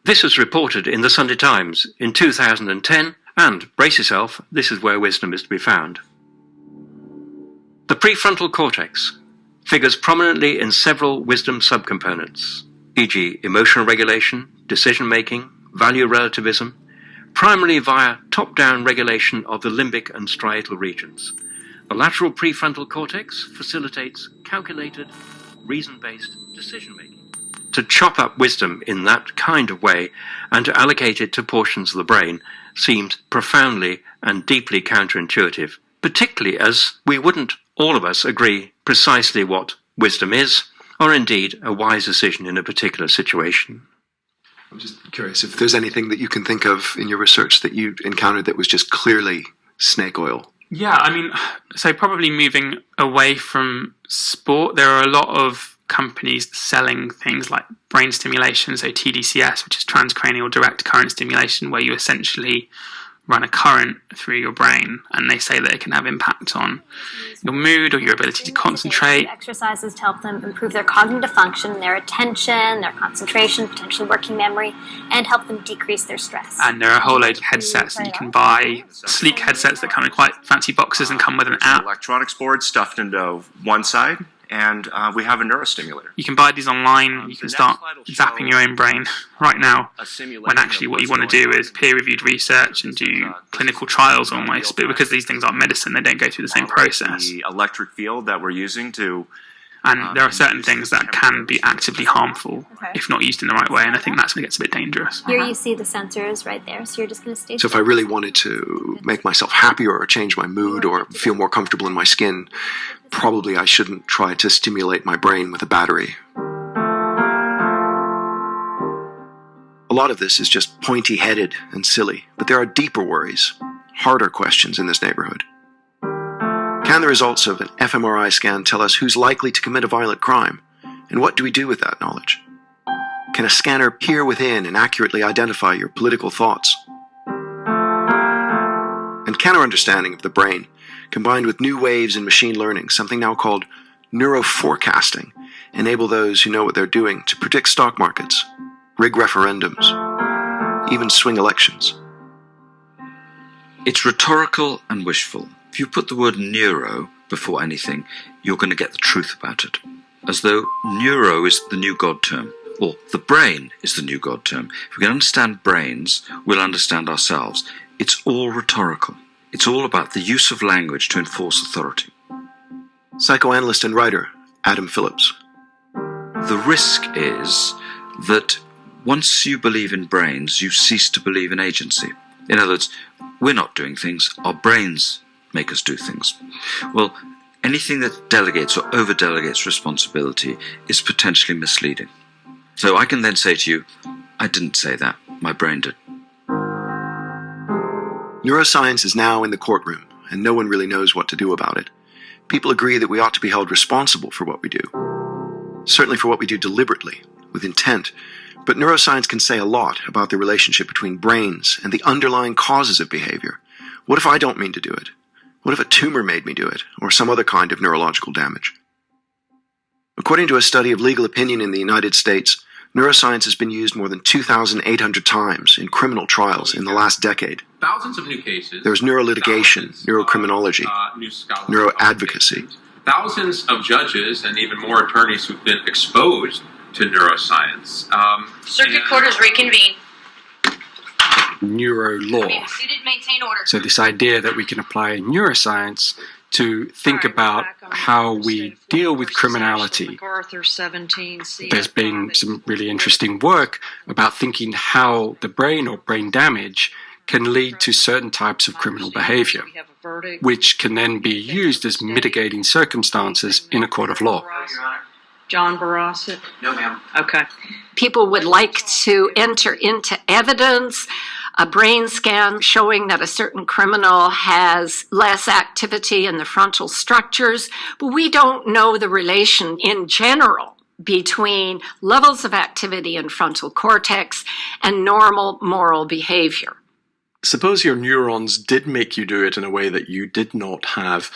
This was reported in the Sunday Times in 2010, and, brace yourself, this is where wisdom is to be found. The prefrontal cortex figures prominently in several wisdom subcomponents, e.g. emotional regulation, decision-making, value relativism, primarily via top-down regulation of the limbic and striatal regions. The lateral prefrontal cortex facilitates calculated, reason-based decision-making. To chop up wisdom in that kind of way and to allocate it to portions of the brain seemed profoundly and deeply counterintuitive, particularly as we wouldn't, all of us, agree precisely what wisdom is, or indeed a wise decision in a particular situation. I'm just curious if there's anything that you can think of in your research that you encountered that was just clearly snake oil. Yeah, so probably moving away from sport, there are a lot of companies selling things like brain stimulation, so TDCS, which is transcranial direct current stimulation, where you essentially run a current through your brain, and they say that it can have impact on your mood or your ability to concentrate. Exercises to help them improve their cognitive function, their attention, their concentration, potentially working memory, and help them decrease their stress. And there are a whole load of headsets that you can buy, sleek headsets that come in quite fancy boxes and come with an app. Electronics board stuffed into one side, and we have a neurostimulator. You can buy these online. You can start zapping your own brain right now, when actually what you want to do is peer-reviewed research and do clinical trials almost. But because these things aren't medicine, they don't go through the same process. The electric field that we're using to... And there are certain things that can be actively harmful if not used in the right way, and I think that's when it gets a bit dangerous. Here you see the sensors right there, so you're just going to stay. So if I really wanted to make myself happier or change my mood or feel more comfortable in my skin, probably I shouldn't try to stimulate my brain with a battery. A lot of this is just pointy-headed and silly, but there are deeper worries, harder questions in this neighborhood. Can the results of an fMRI scan tell us who's likely to commit a violent crime? And what do we do with that knowledge? Can a scanner peer within and accurately identify your political thoughts? And can our understanding of the brain, combined with new waves in machine learning, something now called neuroforecasting, enable those who know what they're doing to predict stock markets, rig referendums, even swing elections? It's rhetorical and wishful. If you put the word neuro before anything, you're going to get the truth about it. As though neuro is the new God term, or the brain is the new God term. If we can understand brains, we'll understand ourselves. It's all rhetorical. It's all about the use of language to enforce authority. Psychoanalyst and writer Adam Phillips. The risk is that once you believe in brains, you cease to believe in agency. In other words, we're not doing things, our brains make us do things. Well, anything that delegates or over-delegates responsibility is potentially misleading. So I can then say to you, I didn't say that, my brain did. Neuroscience is now in the courtroom, and no one really knows what to do about it. People agree that we ought to be held responsible for what we do. Certainly for what we do deliberately, with intent. But neuroscience can say a lot about the relationship between brains and the underlying causes of behavior. What if I don't mean to do it? What if a tumor made me do it, or some other kind of neurological damage? According to a study of legal opinion in the United States, neuroscience has been used more than 2,800 times in criminal trials in the last decade. Thousands of new cases. There's neurolitigation, neurocriminology, neuroadvocacy. Thousands of judges and even more attorneys who've been exposed to neuroscience. Circuit Court is reconvened. Neuro law. Seated, maintain order. So this idea that we can apply neuroscience to think about how we deal with criminality. There's been some really interesting work about thinking how the brain or brain damage can lead to certain types of criminal behavior, which can then be used as mitigating circumstances in a court of law. John Barasset? No, ma'am. Okay. People would like to enter into evidence, a brain scan showing that a certain criminal has less activity in the frontal structures, but we don't know the relation in general between levels of activity in frontal cortex and normal moral behavior. Suppose your neurons did make you do it in a way that you did not have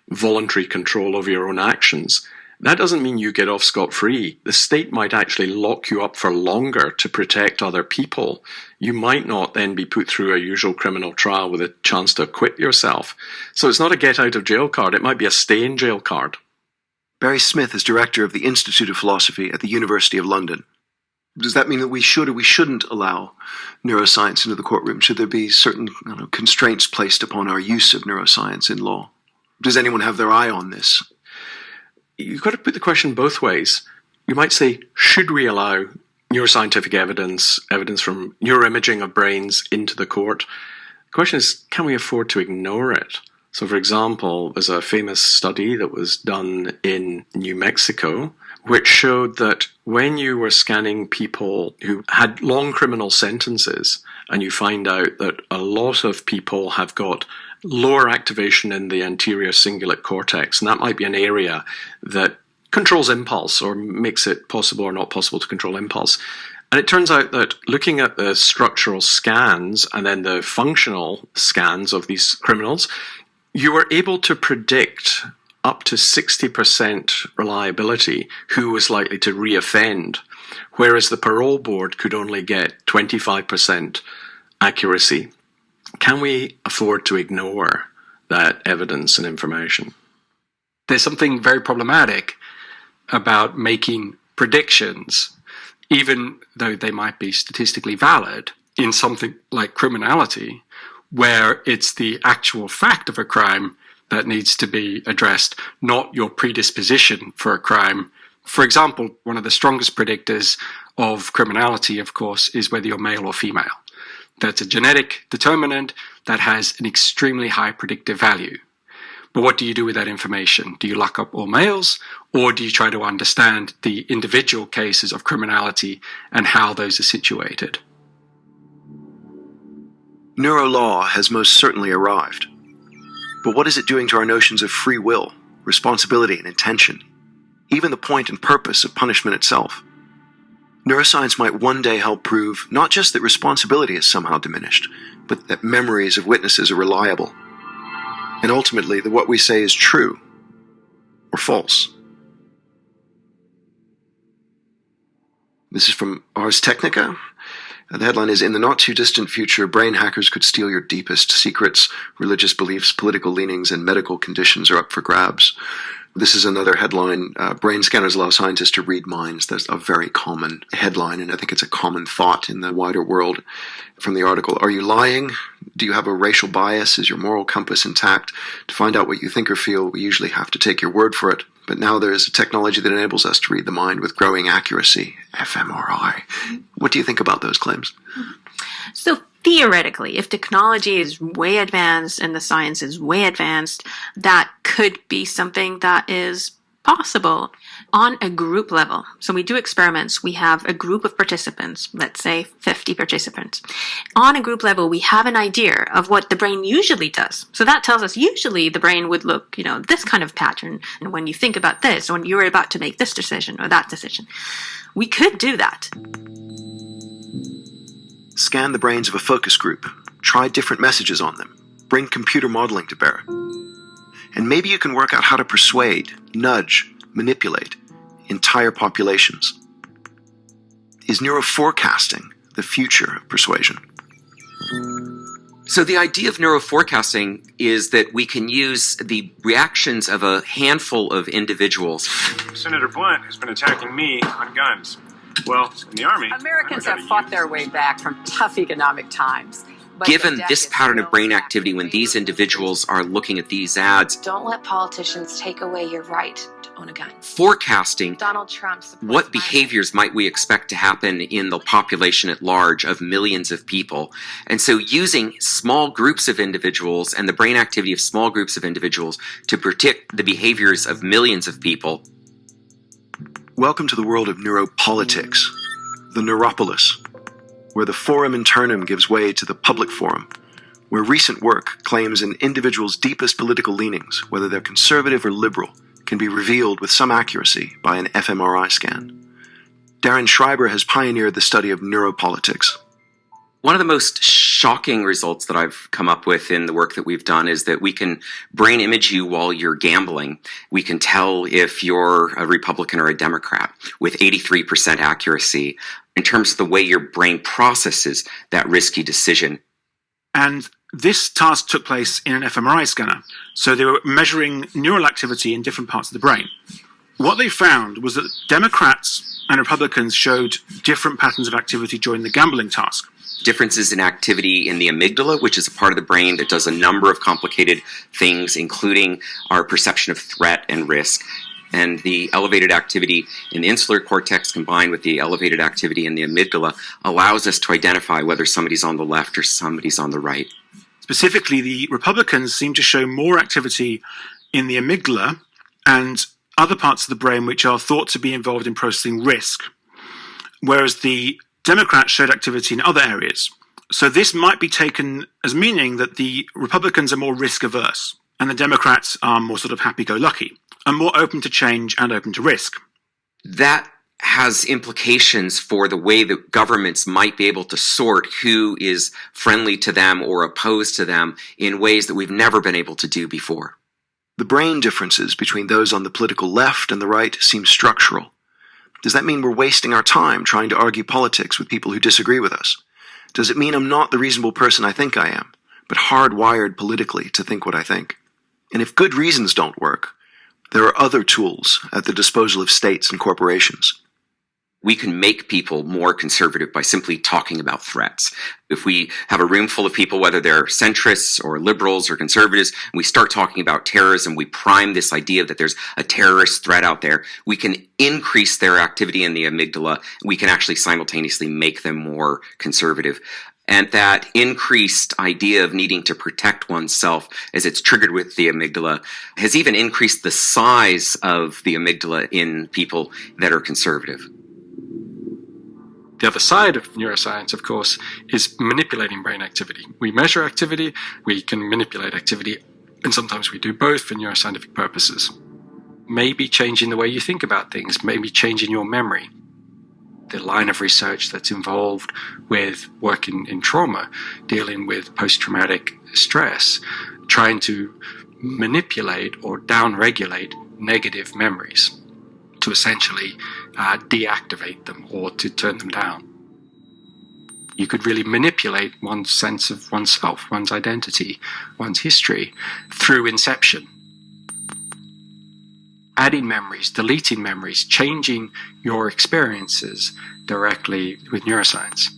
voluntary control over your own actions. That doesn't mean you get off scot-free. The state might actually lock you up for longer to protect other people. You might not then be put through a usual criminal trial with a chance to acquit yourself. So it's not a get-out-of-jail card. It might be a stay-in-jail card. Barry Smith is director of the Institute of Philosophy at the University of London. Does that mean that we should or we shouldn't allow neuroscience into the courtroom? Should there be certain constraints placed upon our use of neuroscience in law? Does anyone have their eye on this? You've got to put the question both ways. You might say, should we allow neuroscientific evidence from neuroimaging of brains into the court? The question is, can we afford to ignore it? So, for example, there's a famous study that was done in New Mexico, which showed that when you were scanning people who had long criminal sentences, and you find out that a lot of people have got lower activation in the anterior cingulate cortex, and that might be an area that controls impulse or makes it possible or not possible to control impulse. And it turns out that looking at the structural scans and then the functional scans of these criminals, you were able to predict up to 60% reliability who was likely to reoffend, whereas the parole board could only get 25% accuracy. Can we afford to ignore that evidence and information? There's something very problematic about making predictions, even though they might be statistically valid, in something like criminality, where it's the actual fact of a crime that needs to be addressed, not your predisposition for a crime. For example, one of the strongest predictors of criminality, of course, is whether you're male or female. That's a genetic determinant that has an extremely high predictive value. But what do you do with that information? Do you lock up all males, or do you try to understand the individual cases of criminality and how those are situated? Neurolaw has most certainly arrived. But what is it doing to our notions of free will, responsibility, and intention? Even the point and purpose of punishment itself. Neuroscience might one day help prove not just that responsibility is somehow diminished, but that memories of witnesses are reliable. And ultimately, that what we say is true or false. This is from Ars Technica. The headline is, "In the not-too-distant future, brain hackers could steal your deepest secrets. Religious beliefs, political leanings, and medical conditions are up for grabs." This is another headline. Brain scanners allow scientists to read minds. That's a very common headline, and I think it's a common thought in the wider world. From the article, "Are you lying? Do you have a racial bias? Is your moral compass intact? To find out what you think or feel, we usually have to take your word for it. But now there is a technology that enables us to read the mind with growing accuracy. fMRI." What do you think about those claims? So theoretically, if technology is way advanced and the science is way advanced, that could be something that is possible on a group level. So we do experiments. We have a group of participants, let's say 50 participants. On a group level, we have an idea of what the brain usually does. So that tells us usually the brain would look, this kind of pattern. And when you think about this, when you're about to make this decision or that decision, we could do that. Scan the brains of a focus group. Try different messages on them. Bring computer modeling to bear. And maybe you can work out how to persuade, nudge, manipulate entire populations. Is neuroforecasting the future of persuasion? So the idea of neuroforecasting is that we can use the reactions of a handful of individuals. Senator Blunt has been attacking me on guns. Well, in the Army... Americans have fought their way back from tough economic times. Given this pattern of brain activity, when these individuals are looking at these ads, don't let politicians take away your right to own a gun. Forecasting Donald Trump what behaviors might we expect to happen in the population at large of millions of people. And so using small groups of individuals and the brain activity of small groups of individuals to predict the behaviors of millions of people. Welcome to the world of neuropolitics, the Neuropolis, where the forum internum gives way to the public forum, where recent work claims an individual's deepest political leanings, whether they're conservative or liberal, can be revealed with some accuracy by an fMRI scan. Darren Schreiber has pioneered the study of neuropolitics. One of the most shocking results that I've come up with in the work that we've done is that we can brain image you while you're gambling. We can tell if you're a Republican or a Democrat with 83% accuracy in terms of the way your brain processes that risky decision. And this task took place in an fMRI scanner. So they were measuring neural activity in different parts of the brain. What they found was that Democrats and Republicans showed different patterns of activity during the gambling task. Differences in activity in the amygdala, which is a part of the brain that does a number of complicated things, including our perception of threat and risk. And the elevated activity in the insular cortex combined with the elevated activity in the amygdala allows us to identify whether somebody's on the left or somebody's on the right. Specifically, the Republicans seem to show more activity in the amygdala and other parts of the brain which are thought to be involved in processing risk, whereas the Democrats showed activity in other areas. So this might be taken as meaning that the Republicans are more risk-averse, and the Democrats are more sort of happy-go-lucky, and more open to change and open to risk. That has implications for the way that governments might be able to sort who is friendly to them or opposed to them in ways that we've never been able to do before. The brain differences between those on the political left and the right seem structural. Does that mean we're wasting our time trying to argue politics with people who disagree with us? Does it mean I'm not the reasonable person I think I am, but hardwired politically to think what I think? And if good reasons don't work, there are other tools at the disposal of states and corporations. We can make people more conservative by simply talking about threats. If we have a room full of people, whether they're centrists or liberals or conservatives, and we start talking about terrorism, we prime this idea that there's a terrorist threat out there, we can increase their activity in the amygdala. We can actually simultaneously make them more conservative. And that increased idea of needing to protect oneself as it's triggered with the amygdala has even increased the size of the amygdala in people that are conservative. The other side of neuroscience, of course, is manipulating brain activity. We measure activity, we can manipulate activity, and sometimes we do both for neuroscientific purposes. Maybe changing the way you think about things, maybe changing your memory. The line of research that's involved with work in trauma, dealing with post-traumatic stress, trying to manipulate or downregulate negative memories to essentially deactivate them or to turn them down. You could really manipulate one's sense of oneself, one's identity, one's history through inception. Adding memories, deleting memories, changing your experiences directly with neuroscience.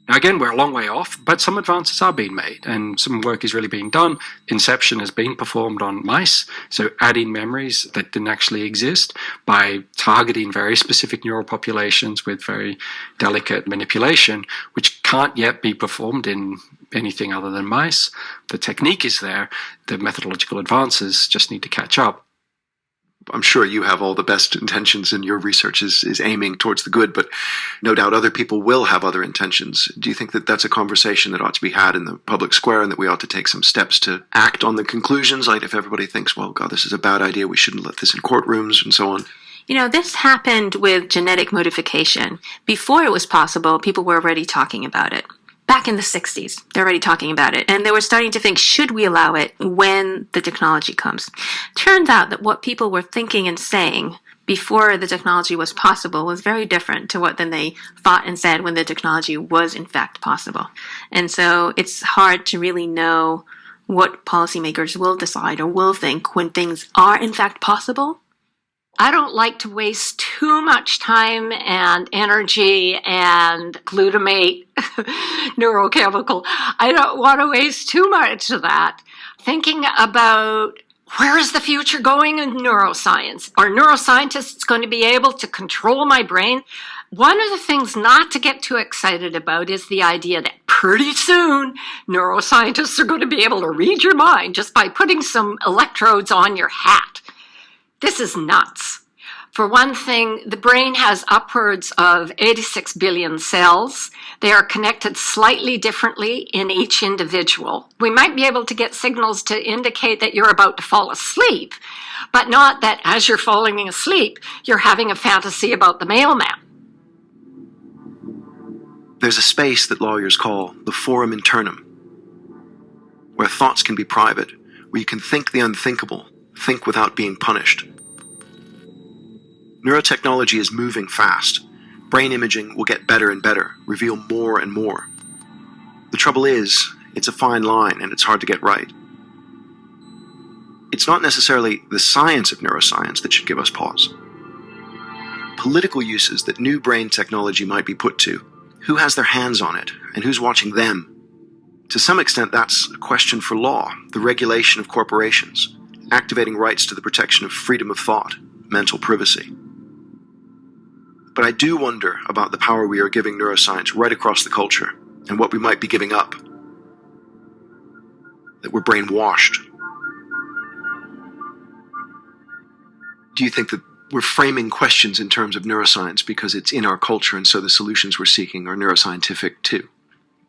Now again, we're a long way off, but some advances are being made and some work is really being done. Inception has been performed on mice, so adding memories that didn't actually exist by targeting very specific neural populations with very delicate manipulation, which can't yet be performed in anything other than mice. The technique is there, the methodological advances just need to catch up. I'm sure you have all the best intentions and your research is aiming towards the good, but no doubt other people will have other intentions. Do you think that that's a conversation that ought to be had in the public square and that we ought to take some steps to act on the conclusions? Like if everybody thinks, well, God, this is a bad idea, we shouldn't let this in courtrooms and so on. You know, this happened with genetic modification. Before it was possible, people were already talking about it. Back in the 60s, they're already talking about it. And they were starting to think, should we allow it when the technology comes? Turns out that what people were thinking and saying before the technology was possible was very different to what then they thought and said when the technology was in fact possible. And so it's hard to really know what policymakers will decide or will think when things are in fact possible. I don't like to waste too much time and energy and glutamate neurochemical. I don't want to waste too much of that thinking about where is the future going in neuroscience? Are neuroscientists going to be able to control my brain? One of the things not to get too excited about is the idea that pretty soon neuroscientists are going to be able to read your mind just by putting some electrodes on your hat. This is nuts. For one thing, the brain has upwards of 86 billion cells. They are connected slightly differently in each individual. We might be able to get signals to indicate that you're about to fall asleep, but not that as you're falling asleep, you're having a fantasy about the mailman. There's a space that lawyers call the forum internum, where thoughts can be private, where you can think the unthinkable, think without being punished. Neurotechnology is moving fast. Brain imaging will get better and better, reveal more and more. The trouble is, it's a fine line and it's hard to get right. It's not necessarily the science of neuroscience that should give us pause. Political uses that new brain technology might be put to, who has their hands on it and who's watching them? To some extent, that's a question for law, the regulation of corporations, activating rights to the protection of freedom of thought, mental privacy. But I do wonder about the power we are giving neuroscience right across the culture and what we might be giving up. That we're brainwashed. Do you think that we're framing questions in terms of neuroscience because it's in our culture and so the solutions we're seeking are neuroscientific too?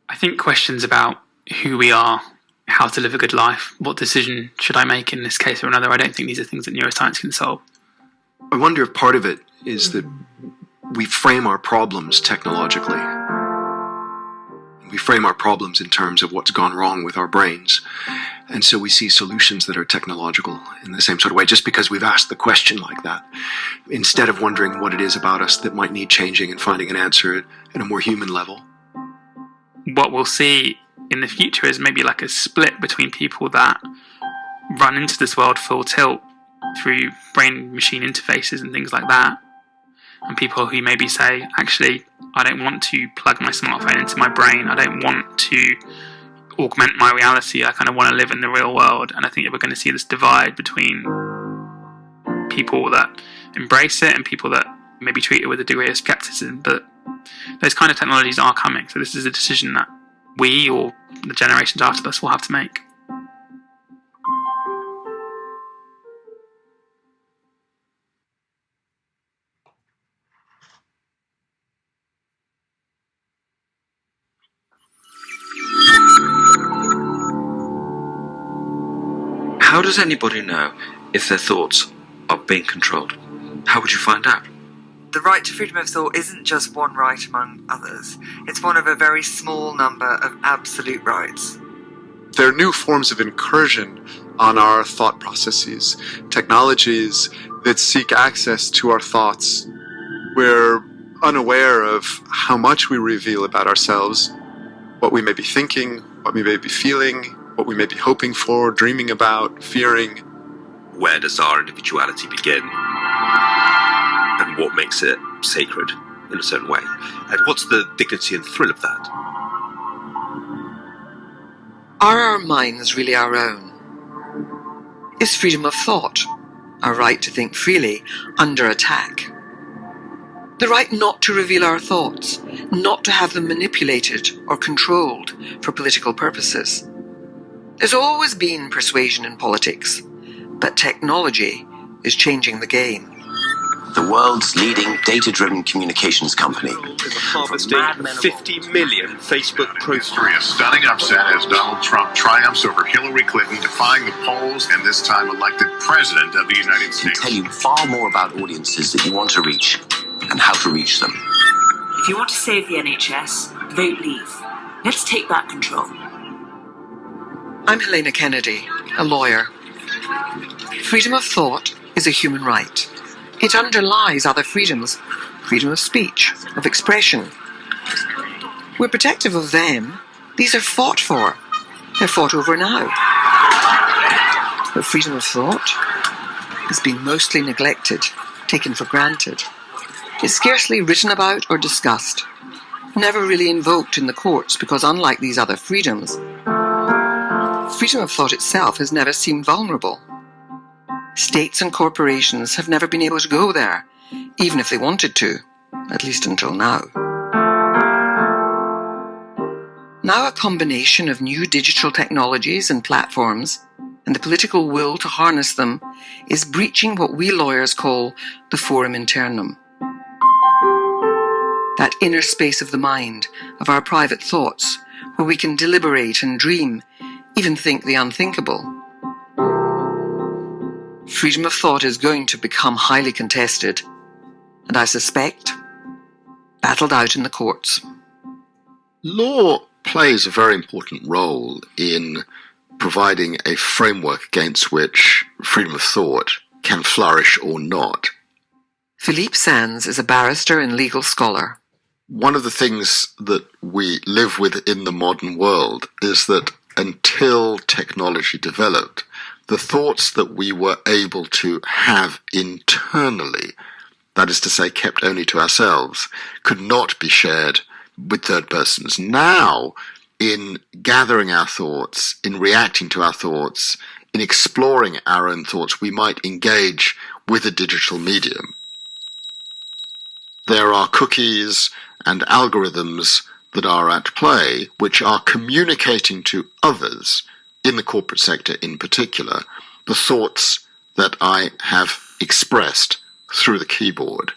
I think questions about who we are, how to live a good life, what decision should I make in this case or another, I don't think these are things that neuroscience can solve. I wonder if part of it is that we frame our problems technologically. We frame our problems in terms of what's gone wrong with our brains. And so we see solutions that are technological in the same sort of way, just because we've asked the question like that, instead of wondering what it is about us that might need changing and finding an answer at a more human level. What we'll see in the future is maybe like a split between people that run into this world full tilt through brain-machine interfaces and things like that, and people who maybe say, actually, I don't want to plug my smartphone into my brain, I don't want to augment my reality, I kind of want to live in the real world. And I think that we're going to see this divide between people that embrace it and people that maybe treat it with a degree of skepticism. But those kind of technologies are coming, so this is a decision that we or the generations after us will have to make. How does anybody know if their thoughts are being controlled? How would you find out? The right to freedom of thought isn't just one right among others. It's one of a very small number of absolute rights. There are new forms of incursion on our thought processes, technologies that seek access to our thoughts. We're unaware of how much we reveal about ourselves, what we may be thinking, what we may be feeling, what we may be hoping for, dreaming about, fearing. Where does our individuality begin? And what makes it sacred in a certain way? And what's the dignity and thrill of that? Are our minds really our own? Is freedom of thought, our right to think freely, under attack? The right not to reveal our thoughts, not to have them manipulated or controlled for political purposes. There's always been persuasion in politics, but technology is changing the game. The world's leading data-driven communications company. Harvesting 50 million Facebook profiles. A stunning upset as Donald Trump triumphs over Hillary Clinton, defying the polls and this time elected president of the United States. Can tell you far more about audiences that you want to reach and how to reach them. If you want to save the NHS, vote Leave. Let's take back control. I'm Helena Kennedy, a lawyer. Freedom of thought is a human right. It underlies other freedoms, freedom of speech, of expression. We're protective of them. These are fought for. They're fought over now. But freedom of thought has been mostly neglected, taken for granted. It's scarcely written about or discussed, never really invoked in the courts because unlike these other freedoms, freedom of thought itself has never seemed vulnerable. States and corporations have never been able to go there, even if they wanted to, at least until now. Now a combination of new digital technologies and platforms, and the political will to harness them, is breaching what we lawyers call the forum internum. That inner space of the mind, of our private thoughts, where we can deliberate and dream, even think the unthinkable. Freedom of thought is going to become highly contested, and I suspect, battled out in the courts. Law plays a very important role in providing a framework against which freedom of thought can flourish or not. Philippe Sands is a barrister and legal scholar. One of the things that we live with in the modern world is that until technology developed, the thoughts that we were able to have internally, that is to say, kept only to ourselves, could not be shared with third persons. Now, in gathering our thoughts, in reacting to our thoughts, in exploring our own thoughts, we might engage with a digital medium. There are cookies and algorithms that are at play, which are communicating to others, in the corporate sector in particular, the thoughts that I have expressed through the keyboard.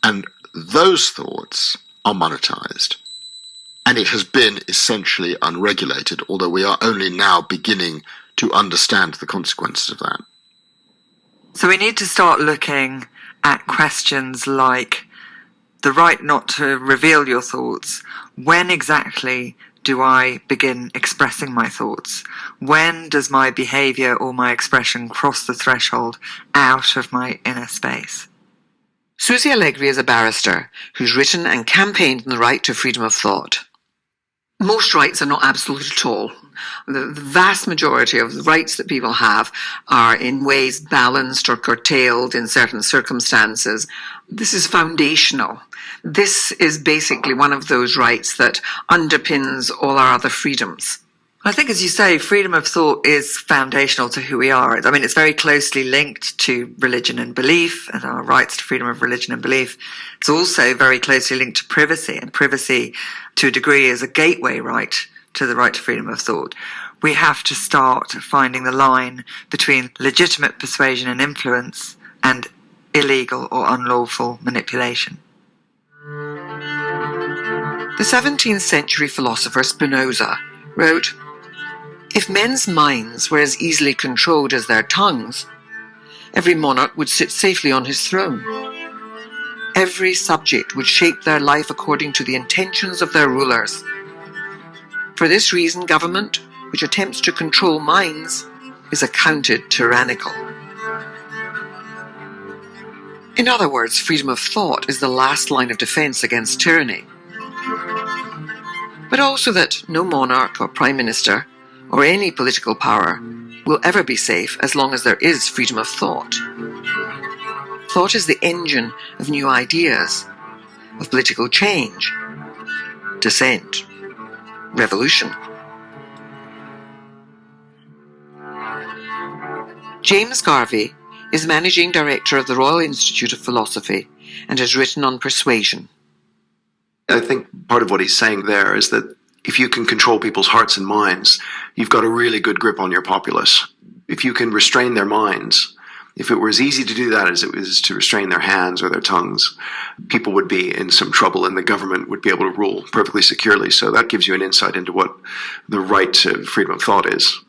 And those thoughts are monetized. And it has been essentially unregulated, although we are only now beginning to understand the consequences of that. So we need to start looking at questions like the right not to reveal your thoughts. When exactly do I begin expressing my thoughts? When does my behaviour or my expression cross the threshold out of my inner space? Susie Allegri is a barrister who's written and campaigned on the right to freedom of thought. Most rights are not absolute at all. The vast majority of the rights that people have are in ways balanced or curtailed in certain circumstances. This is foundational. This is basically one of those rights that underpins all our other freedoms. I think, as you say, freedom of thought is foundational to who we are. I mean, it's very closely linked to religion and belief and our rights to freedom of religion and belief. It's also very closely linked to privacy, and privacy, to a degree, is a gateway right to the right to freedom of thought. We have to start finding the line between legitimate persuasion and influence and illegal or unlawful manipulation. The 17th century philosopher Spinoza wrote, "If men's minds were as easily controlled as their tongues, every monarch would sit safely on his throne. Every subject would shape their life according to the intentions of their rulers. For this reason, government, which attempts to control minds, is accounted tyrannical." In other words, freedom of thought is the last line of defense against tyranny. But also that no monarch or prime minister or any political power will ever be safe as long as there is freedom of thought. Thought is the engine of new ideas, of political change, dissent, revolution. James Garvey is Managing Director of the Royal Institute of Philosophy and has written on persuasion. I think part of what he's saying there is that if you can control people's hearts and minds, you've got a really good grip on your populace. If you can restrain their minds, if it were as easy to do that as it was to restrain their hands or their tongues, people would be in some trouble and the government would be able to rule perfectly securely. So that gives you an insight into what the right to freedom of thought is.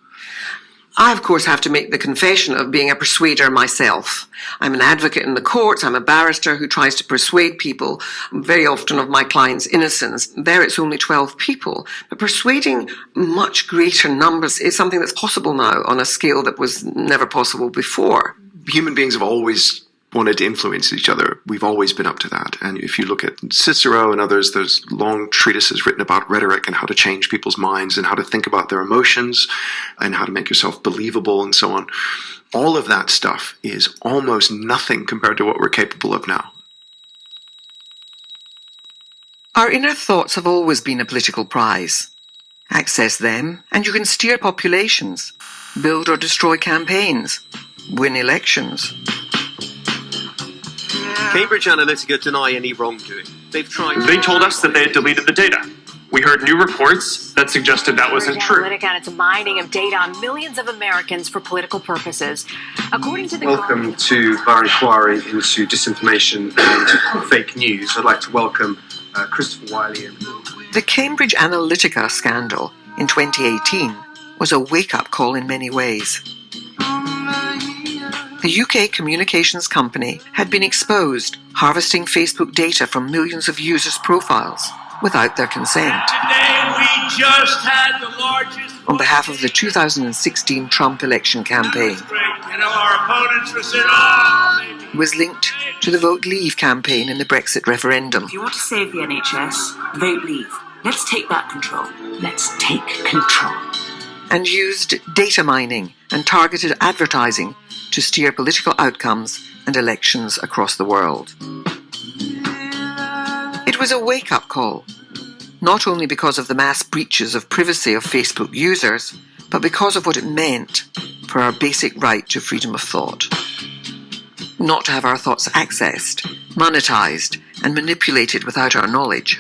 I, of course, have to make the confession of being a persuader myself. I'm an advocate in the courts. I'm a barrister who tries to persuade people, very often of my client's innocence. There it's only 12 people. But persuading much greater numbers is something that's possible now on a scale that was never possible before. Human beings have always wanted to influence each other. We've always been up to that. And if you look at Cicero and others, there's long treatises written about rhetoric and how to change people's minds and how to think about their emotions and how to make yourself believable and so on. All of that stuff is almost nothing compared to what we're capable of now. Our inner thoughts have always been a political prize. Access them, and you can steer populations, build or destroy campaigns, win elections. Cambridge Analytica deny any wrongdoing. They told us that they had deleted the data. We heard new reports that suggested that wasn't true. Analytica and its mining of data on millions of Americans for political purposes. According to the Welcome to our inquiry into disinformation and fake news. I'd like to welcome Christopher Wiley. The Cambridge Analytica scandal in 2018 was a wake-up call in many ways. The UK communications company had been exposed, harvesting Facebook data from millions of users' profiles without their consent. Today we just had the largest... On behalf of the 2016 Trump election campaign, You know, our opponents were saying, was linked to the Vote Leave campaign in the Brexit referendum. If you want to save the NHS, vote Leave. Let's take back control. Let's take control. And used data mining and targeted advertising to steer political outcomes and elections across the world. It was a wake-up call, not only because of the mass breaches of privacy of Facebook users, but because of what it meant for our basic right to freedom of thought. Not to have our thoughts accessed, monetized, and manipulated without our knowledge.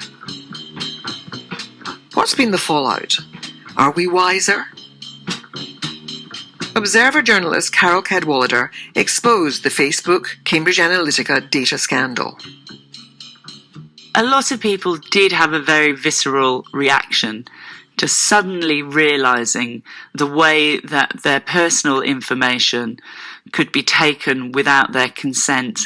What's been the fallout? Are we wiser? Observer journalist Carol Cadwallader exposed the Facebook Cambridge Analytica data scandal. A lot of people did have a very visceral reaction to suddenly realizing the way that their personal information could be taken without their consent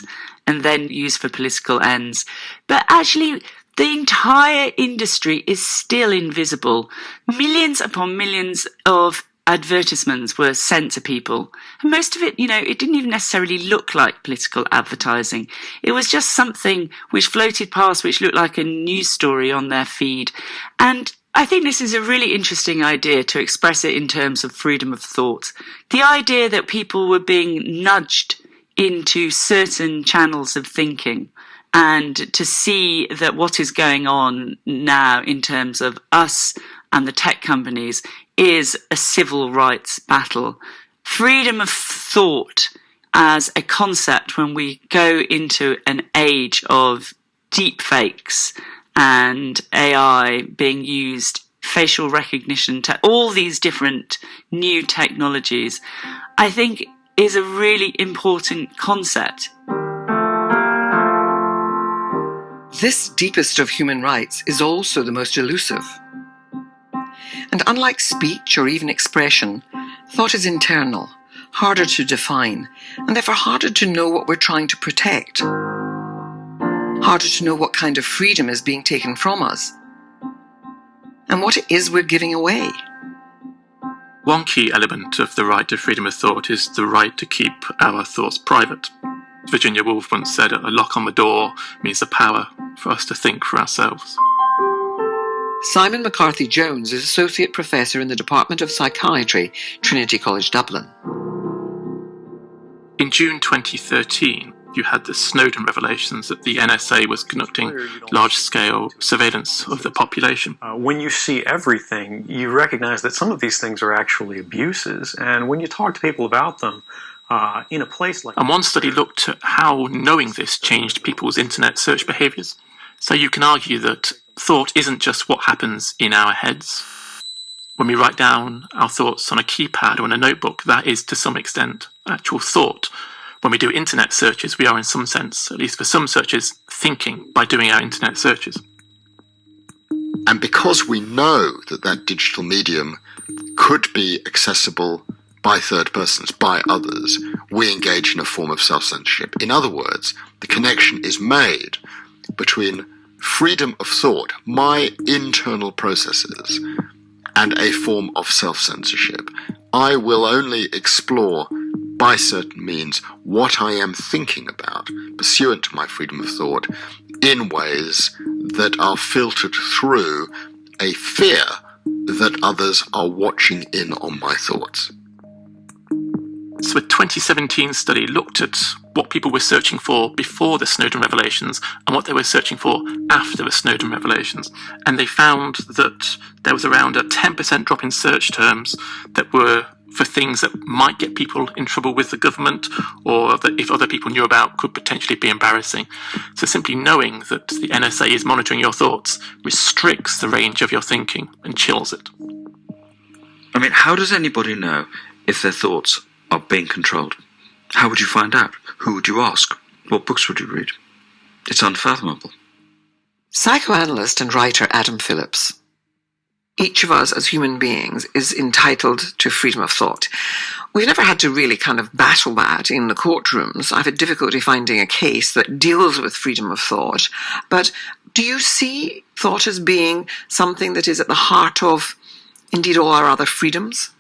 and then used for political ends. But actually, the entire industry is still invisible. Millions upon millions of advertisements were sent to people. And most of it, it didn't even necessarily look like political advertising. It was just something which floated past, which looked like a news story on their feed. And I think this is a really interesting idea to express it in terms of freedom of thought. The idea that people were being nudged into certain channels of thinking, and to see that what is going on now in terms of us and the tech companies is a civil rights battle. Freedom of thought as a concept when we go into an age of deep fakes and AI being used, facial recognition, all these different new technologies, I think is a really important concept. This deepest of human rights is also the most elusive. And unlike speech or even expression, thought is internal, harder to define, and therefore harder to know what we're trying to protect. Harder to know what kind of freedom is being taken from us, and what it is we're giving away. One key element of the right to freedom of thought is the right to keep our thoughts private. Virginia Woolf once said, a lock on the door means the power for us to think for ourselves. Simon McCarthy-Jones is Associate Professor in the Department of Psychiatry, Trinity College Dublin. In June 2013, you had the Snowden revelations that the NSA was conducting large-scale surveillance of the population. When you see everything, you recognize that some of these things are actually abuses, and when you talk to people about them, in a place like... And one study looked at how knowing this changed people's internet search behaviours. So you can argue that thought isn't just what happens in our heads. When we write down our thoughts on a keypad or in a notebook, that is to some extent actual thought. When we do internet searches, we are in some sense, at least for some searches, thinking by doing our internet searches. And because we know that that digital medium could be accessible by third persons, by others, we engage in a form of self-censorship. In other words, the connection is made between freedom of thought, my internal processes, and a form of self-censorship. I will only explore by certain means what I am thinking about, pursuant to my freedom of thought, in ways that are filtered through a fear that others are watching in on my thoughts. So a 2017 study looked at what people were searching for before the Snowden revelations and what they were searching for after the Snowden revelations. And they found that there was around a 10% drop in search terms that were for things that might get people in trouble with the government, or that if other people knew about could potentially be embarrassing. So simply knowing that the NSA is monitoring your thoughts restricts the range of your thinking and chills it. I mean, how does anybody know if their thoughts are being controlled? How would you find out? Who would you ask? What books would you read? It's unfathomable. Psychoanalyst and writer Adam Phillips. Each of us as human beings is entitled to freedom of thought. We've never had to really kind of battle that in the courtrooms. I've had difficulty finding a case that deals with freedom of thought. But do you see thought as being something that is at the heart of, indeed, all our other freedoms?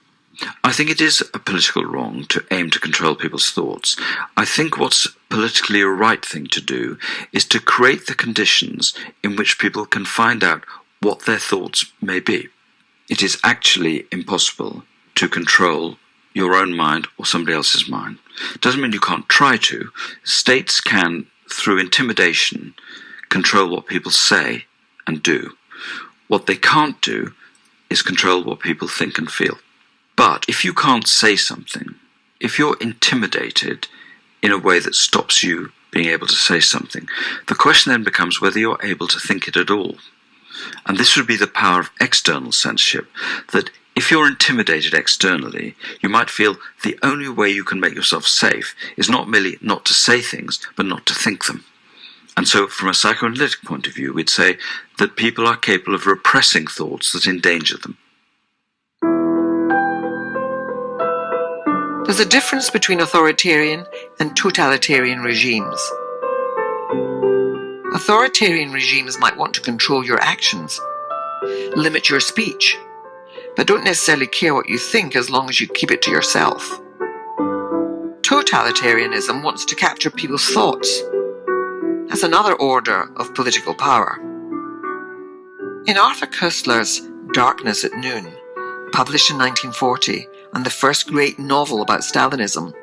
I think it is a political wrong to aim to control people's thoughts. I think what's politically a right thing to do is to create the conditions in which people can find out what their thoughts may be. It is actually impossible to control your own mind or somebody else's mind. It doesn't mean you can't try to. States can, through intimidation, control what people say and do. What they can't do is control what people think and feel. But if you can't say something, if you're intimidated in a way that stops you being able to say something, the question then becomes whether you're able to think it at all. And this would be the power of external censorship, that if you're intimidated externally, you might feel the only way you can make yourself safe is not merely not to say things, but not to think them. And so from a psychoanalytic point of view, we'd say that people are capable of repressing thoughts that endanger them. There's a difference between authoritarian and totalitarian regimes. Authoritarian regimes might want to control your actions, limit your speech, but don't necessarily care what you think as long as you keep it to yourself. Totalitarianism wants to capture people's thoughts. That's another order of political power. In Arthur Koestler's Darkness at Noon, published in 1940, and the first great novel about Stalinism,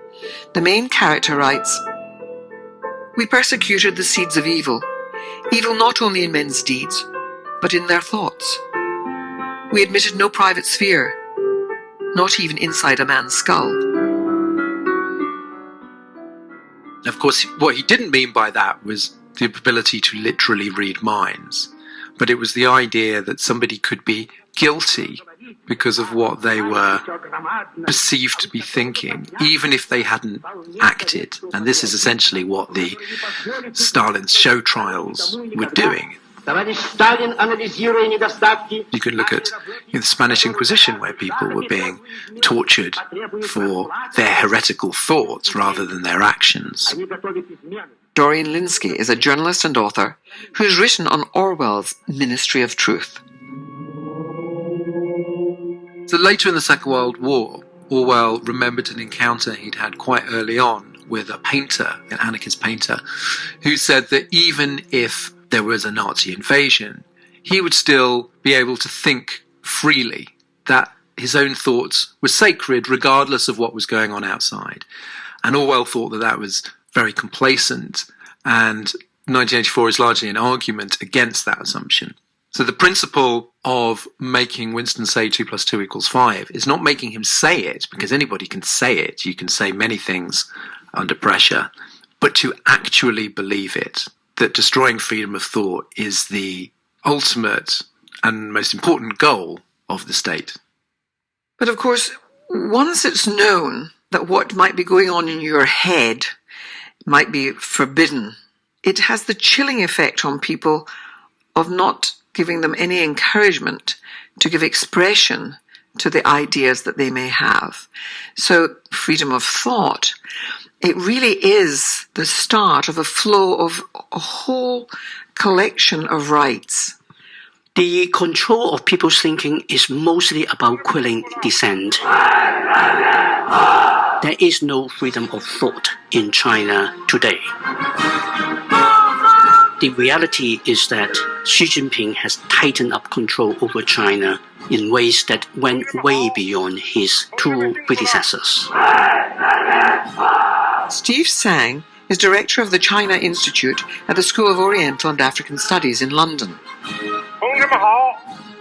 the main character writes, "We persecuted the seeds of evil, evil not only in men's deeds, but in their thoughts. We admitted no private sphere, not even inside a man's skull." Of course, what he didn't mean by that was the ability to literally read minds, but it was the idea that somebody could be guilty because of what they were perceived to be thinking, even if they hadn't acted. And this is essentially what the Stalin's show trials were doing. You can look at the Spanish Inquisition, where people were being tortured for their heretical thoughts rather than their actions. Dorian Lynskey is a journalist and author who's written on Orwell's Ministry of Truth. So later in the Second World War, Orwell remembered an encounter he'd had quite early on with a painter, an anarchist painter, who said that even if there was a Nazi invasion, he would still be able to think freely, that his own thoughts were sacred regardless of what was going on outside. And Orwell thought that that was very complacent, and 1984 is largely an argument against that assumption. So the principle of making Winston say 2 + 2 = 5 is not making him say it, because anybody can say it. You can say many things under pressure, but to actually believe it, that destroying freedom of thought is the ultimate and most important goal of the state. But of course, once it's known that what might be going on in your head might be forbidden, it has the chilling effect on people of not giving them any encouragement to give expression to the ideas that they may have. So freedom of thought, it really is the start of a flow of a whole collection of rights. The control of people's thinking is mostly about quelling dissent. There is no freedom of thought in China today. The reality is that Xi Jinping has tightened up control over China in ways that went way beyond his two predecessors. Steve Sang is director of the China Institute at the School of Oriental and African Studies in London.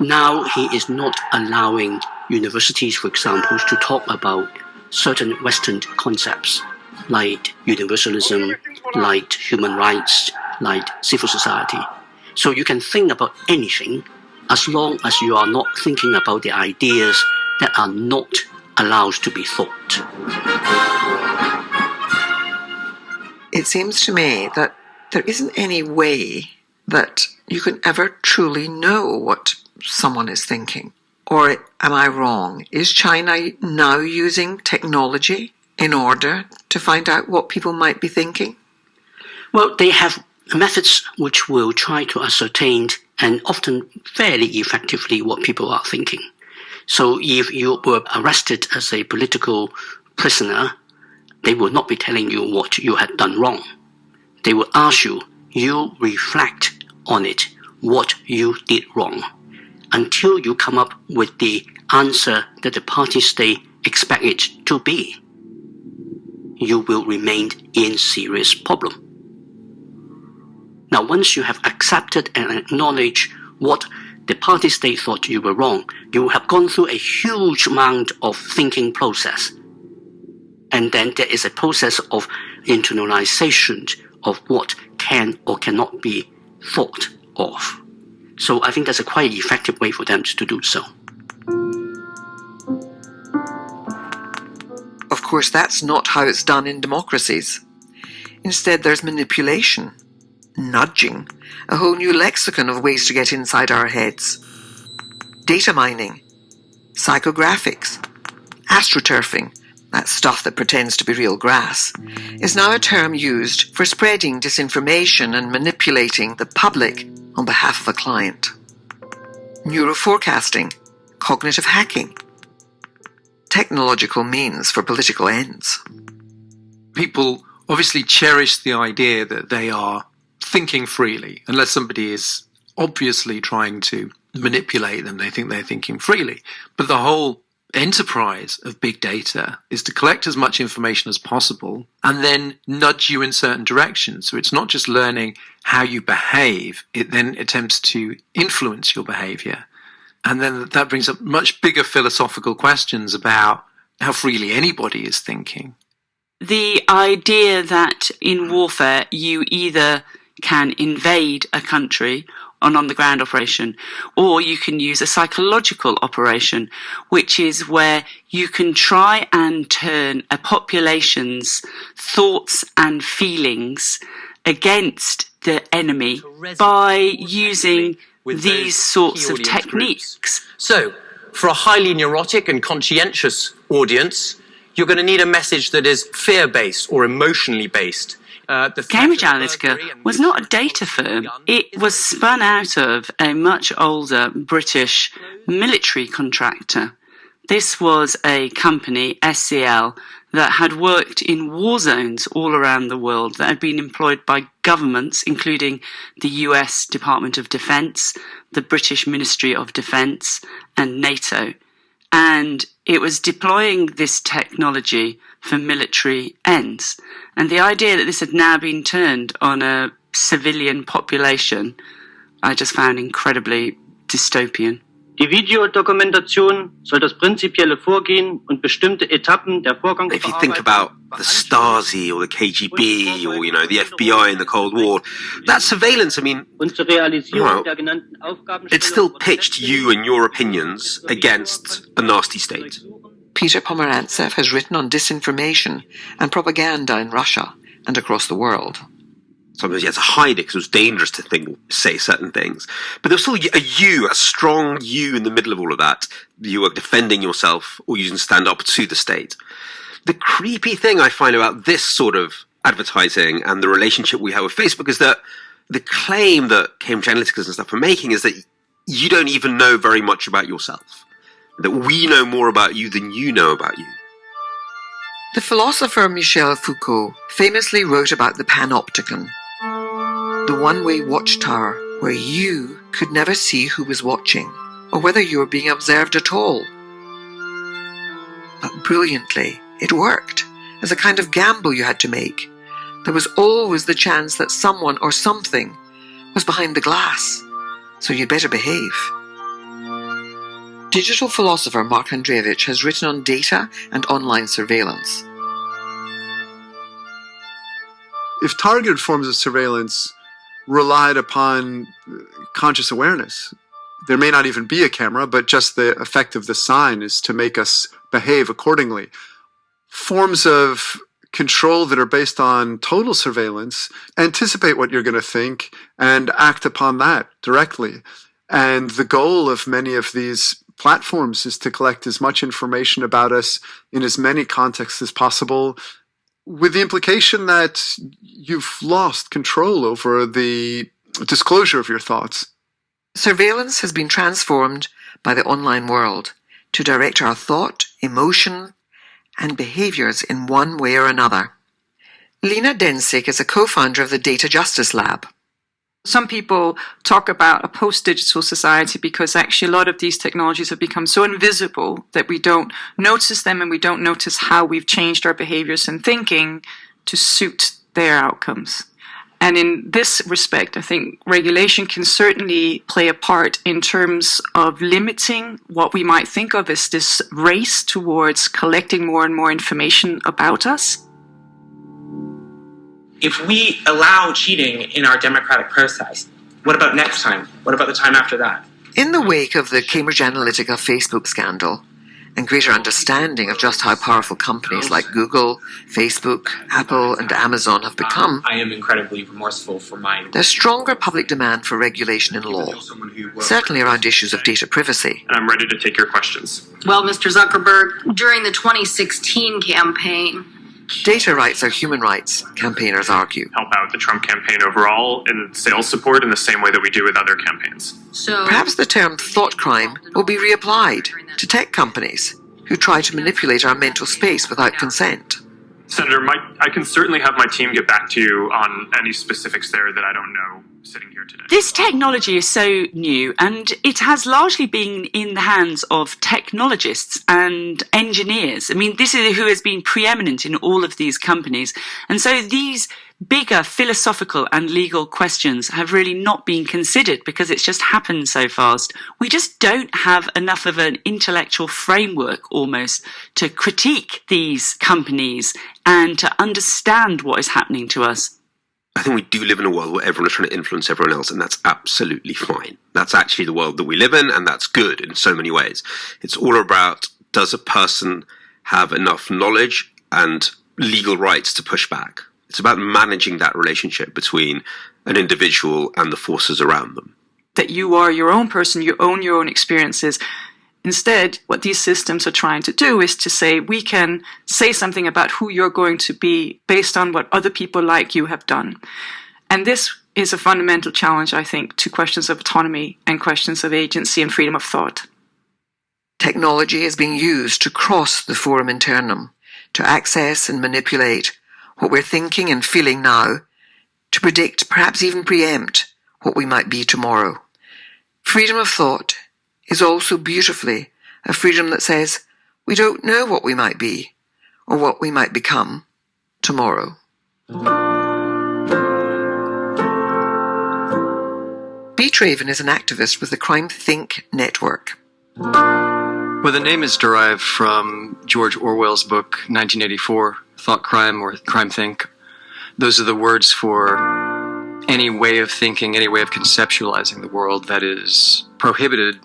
Now he is not allowing universities, for example, to talk about certain Western concepts like universalism, like human rights, like civil society. So you can think about anything as long as you are not thinking about the ideas that are not allowed to be thought. It seems to me that there isn't any way that you can ever truly know what someone is thinking. Or am I wrong? Is China now using technology in order to find out what people might be thinking? Well, they have methods which will try to ascertain, and often fairly effectively, what people are thinking. So if you were arrested as a political prisoner, they will not be telling you what you had done wrong. They will ask you, you reflect on it, what you did wrong, until you come up with the answer that the party state expect it to be. You will remain in serious problem. Now, once you have accepted and acknowledged what the party state thought you were wrong, you have gone through a huge amount of thinking process. And then there is a process of internalization of what can or cannot be thought of. So I think that's a quite effective way for them to do so. Of course, that's not how it's done in democracies. Instead, there's manipulation, nudging, a whole new lexicon of ways to get inside our heads. Data mining, psychographics, astroturfing, that stuff that pretends to be real grass, is now a term used for spreading disinformation and manipulating the public on behalf of a client. Neuroforecasting, cognitive hacking, technological means for political ends. People obviously cherish the idea that they are thinking freely. Unless somebody is obviously trying to manipulate them, they think they're thinking freely. But the whole enterprise of big data is to collect as much information as possible and then nudge you in certain directions. So it's not just learning how you behave, it then attempts to influence your behavior. And then that brings up much bigger philosophical questions about how freely anybody is thinking. The idea that in warfare you either can invade a country, an on-the-ground operation, or you can use a psychological operation, which is where you can try and turn a population's thoughts and feelings against the enemy by using these sorts of techniques. So, for a highly neurotic and conscientious audience, you're going to need a message that is fear-based or emotionally based. Cambridge Analytica was not a data firm. It was spun out of a much older British military contractor. This was a company, SCL, that had worked in war zones all around the world, that had been employed by governments, including the US Department of Defense, the British Ministry of Defense, and NATO. And it was deploying this technology for military ends. And the idea that this had now been turned on a civilian population, I just found incredibly dystopian. Die Videodokumentation soll das prinzipielle Vorgehen und bestimmte Etappen der Vorgangsbearbeitung. If you think about the Stasi or the KGB or, the FBI in the Cold War, that surveillance, it's still pitched you and your opinions against a nasty state. Peter Pomerantsev has written on disinformation and propaganda in Russia and across the world. Sometimes you had to hide it because it was dangerous to say certain things. But there was still a strong you in the middle of all of that. You were defending yourself or you didn't stand up to the state. The creepy thing I find about this sort of advertising and the relationship we have with Facebook is that the claim that Cambridge Analytica and stuff are making is that you don't even know very much about yourself. That we know more about you than you know about you. The philosopher Michel Foucault famously wrote about the panopticon, the one-way watchtower where you could never see who was watching or whether you were being observed at all. But brilliantly, it worked as a kind of gamble you had to make. There was always the chance that someone or something was behind the glass, so you'd better behave. Digital philosopher Mark Andreevich has written on data and online surveillance. If targeted forms of surveillance relied upon conscious awareness, there may not even be a camera, but just the effect of the sign is to make us behave accordingly. Forms of control that are based on total surveillance anticipate what you're going to think and act upon that directly. And the goal of many of these platforms is to collect as much information about us in as many contexts as possible, with the implication that you've lost control over the disclosure of your thoughts. Surveillance has been transformed by the online world to direct our thought, emotion, and behaviors in one way or another. Lena Densik is a co-founder of the Data Justice Lab. Some people talk about a post-digital society because actually a lot of these technologies have become so invisible that we don't notice them and we don't notice how we've changed our behaviors and thinking to suit their outcomes. And in this respect, I think regulation can certainly play a part in terms of limiting what we might think of as this race towards collecting more and more information about us. If we allow cheating in our democratic process, what about next time? What about the time after that? In the wake of the Cambridge Analytica Facebook scandal, and greater understanding of just how powerful companies like Google, Facebook, Apple, and Amazon have become, I am incredibly remorseful for my... there's stronger public demand for regulation in law, certainly around issues of data privacy. And I'm ready to take your questions. Well, Mr. Zuckerberg, during the 2016 campaign, Data rights are human rights, campaigners argue. Help out the Trump campaign overall in sales support in the same way that we do with other campaigns. so Perhaps the term thought crime will be reapplied to tech companies who try to manipulate our mental space without consent. Senator, I can certainly have my team get back to you on any specifics there that I don't know sitting here today. This technology is so new, and it has largely been in the hands of technologists and engineers. I mean, this is who has been preeminent in all of these companies. And so these bigger philosophical and legal questions have really not been considered because it's just happened so fast. We just don't have enough of an intellectual framework almost to critique these companies and to understand what is happening to us. I think we do live in a world where everyone is trying to influence everyone else, and that's absolutely fine. That's actually the world that we live in, and that's good in so many ways. It's all about, does a person have enough knowledge and legal rights to push back? It's about managing that relationship between an individual and the forces around them. That you are your own person, you own your own experiences. Instead, what these systems are trying to do is to say, we can say something about who you're going to be based on what other people like you have done. And this is a fundamental challenge, I think, to questions of autonomy and questions of agency and freedom of thought. Technology is being used to cross the forum internum, to access and manipulate what we're thinking and feeling now, to predict, perhaps even preempt, what we might be tomorrow. Freedom of thought is also beautifully a freedom that says we don't know what we might be or what we might become tomorrow. B. Traven is an activist with the Crime Think Network. Well, the name is derived from George Orwell's book, 1984, Thought Crime or Crime Think. Those are the words for any way of thinking, any way of conceptualizing the world that is prohibited.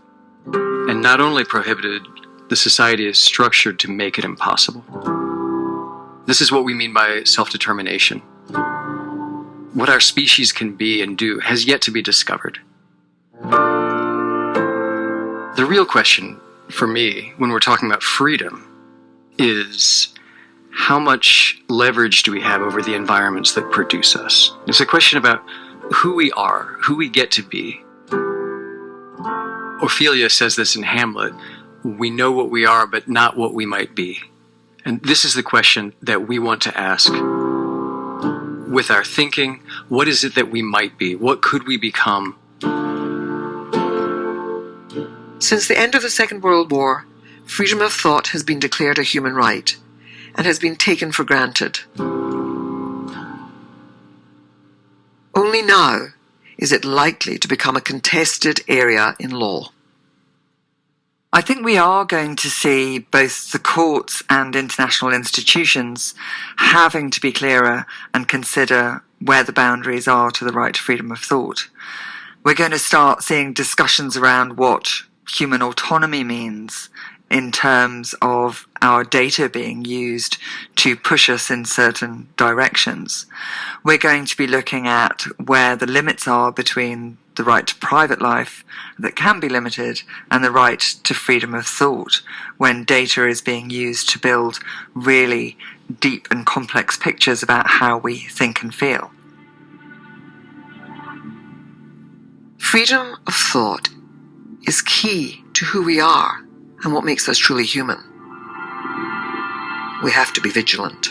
And not only prohibited, the society is structured to make it impossible. This is what we mean by self-determination. What our species can be and do has yet to be discovered. The real question for me, when we're talking about freedom, is how much leverage do we have over the environments that produce us? It's a question about who we are, who we get to be. Ophelia says this in Hamlet, we know what we are, but not what we might be. And this is the question that we want to ask. With our thinking, what is it that we might be? What could we become? Since the end of the Second World War, freedom of thought has been declared a human right and has been taken for granted. Only now is it likely to become a contested area in law. I think we are going to see both the courts and international institutions having to be clearer and consider where the boundaries are to the right to freedom of thought. We're going to start seeing discussions around what human autonomy means in terms of our data being used to push us in certain directions. We're going to be looking at where the limits are between the right to private life that can be limited and the right to freedom of thought when data is being used to build really deep and complex pictures about how we think and feel. Freedom of thought is key to who we are and what makes us truly human. We have to be vigilant.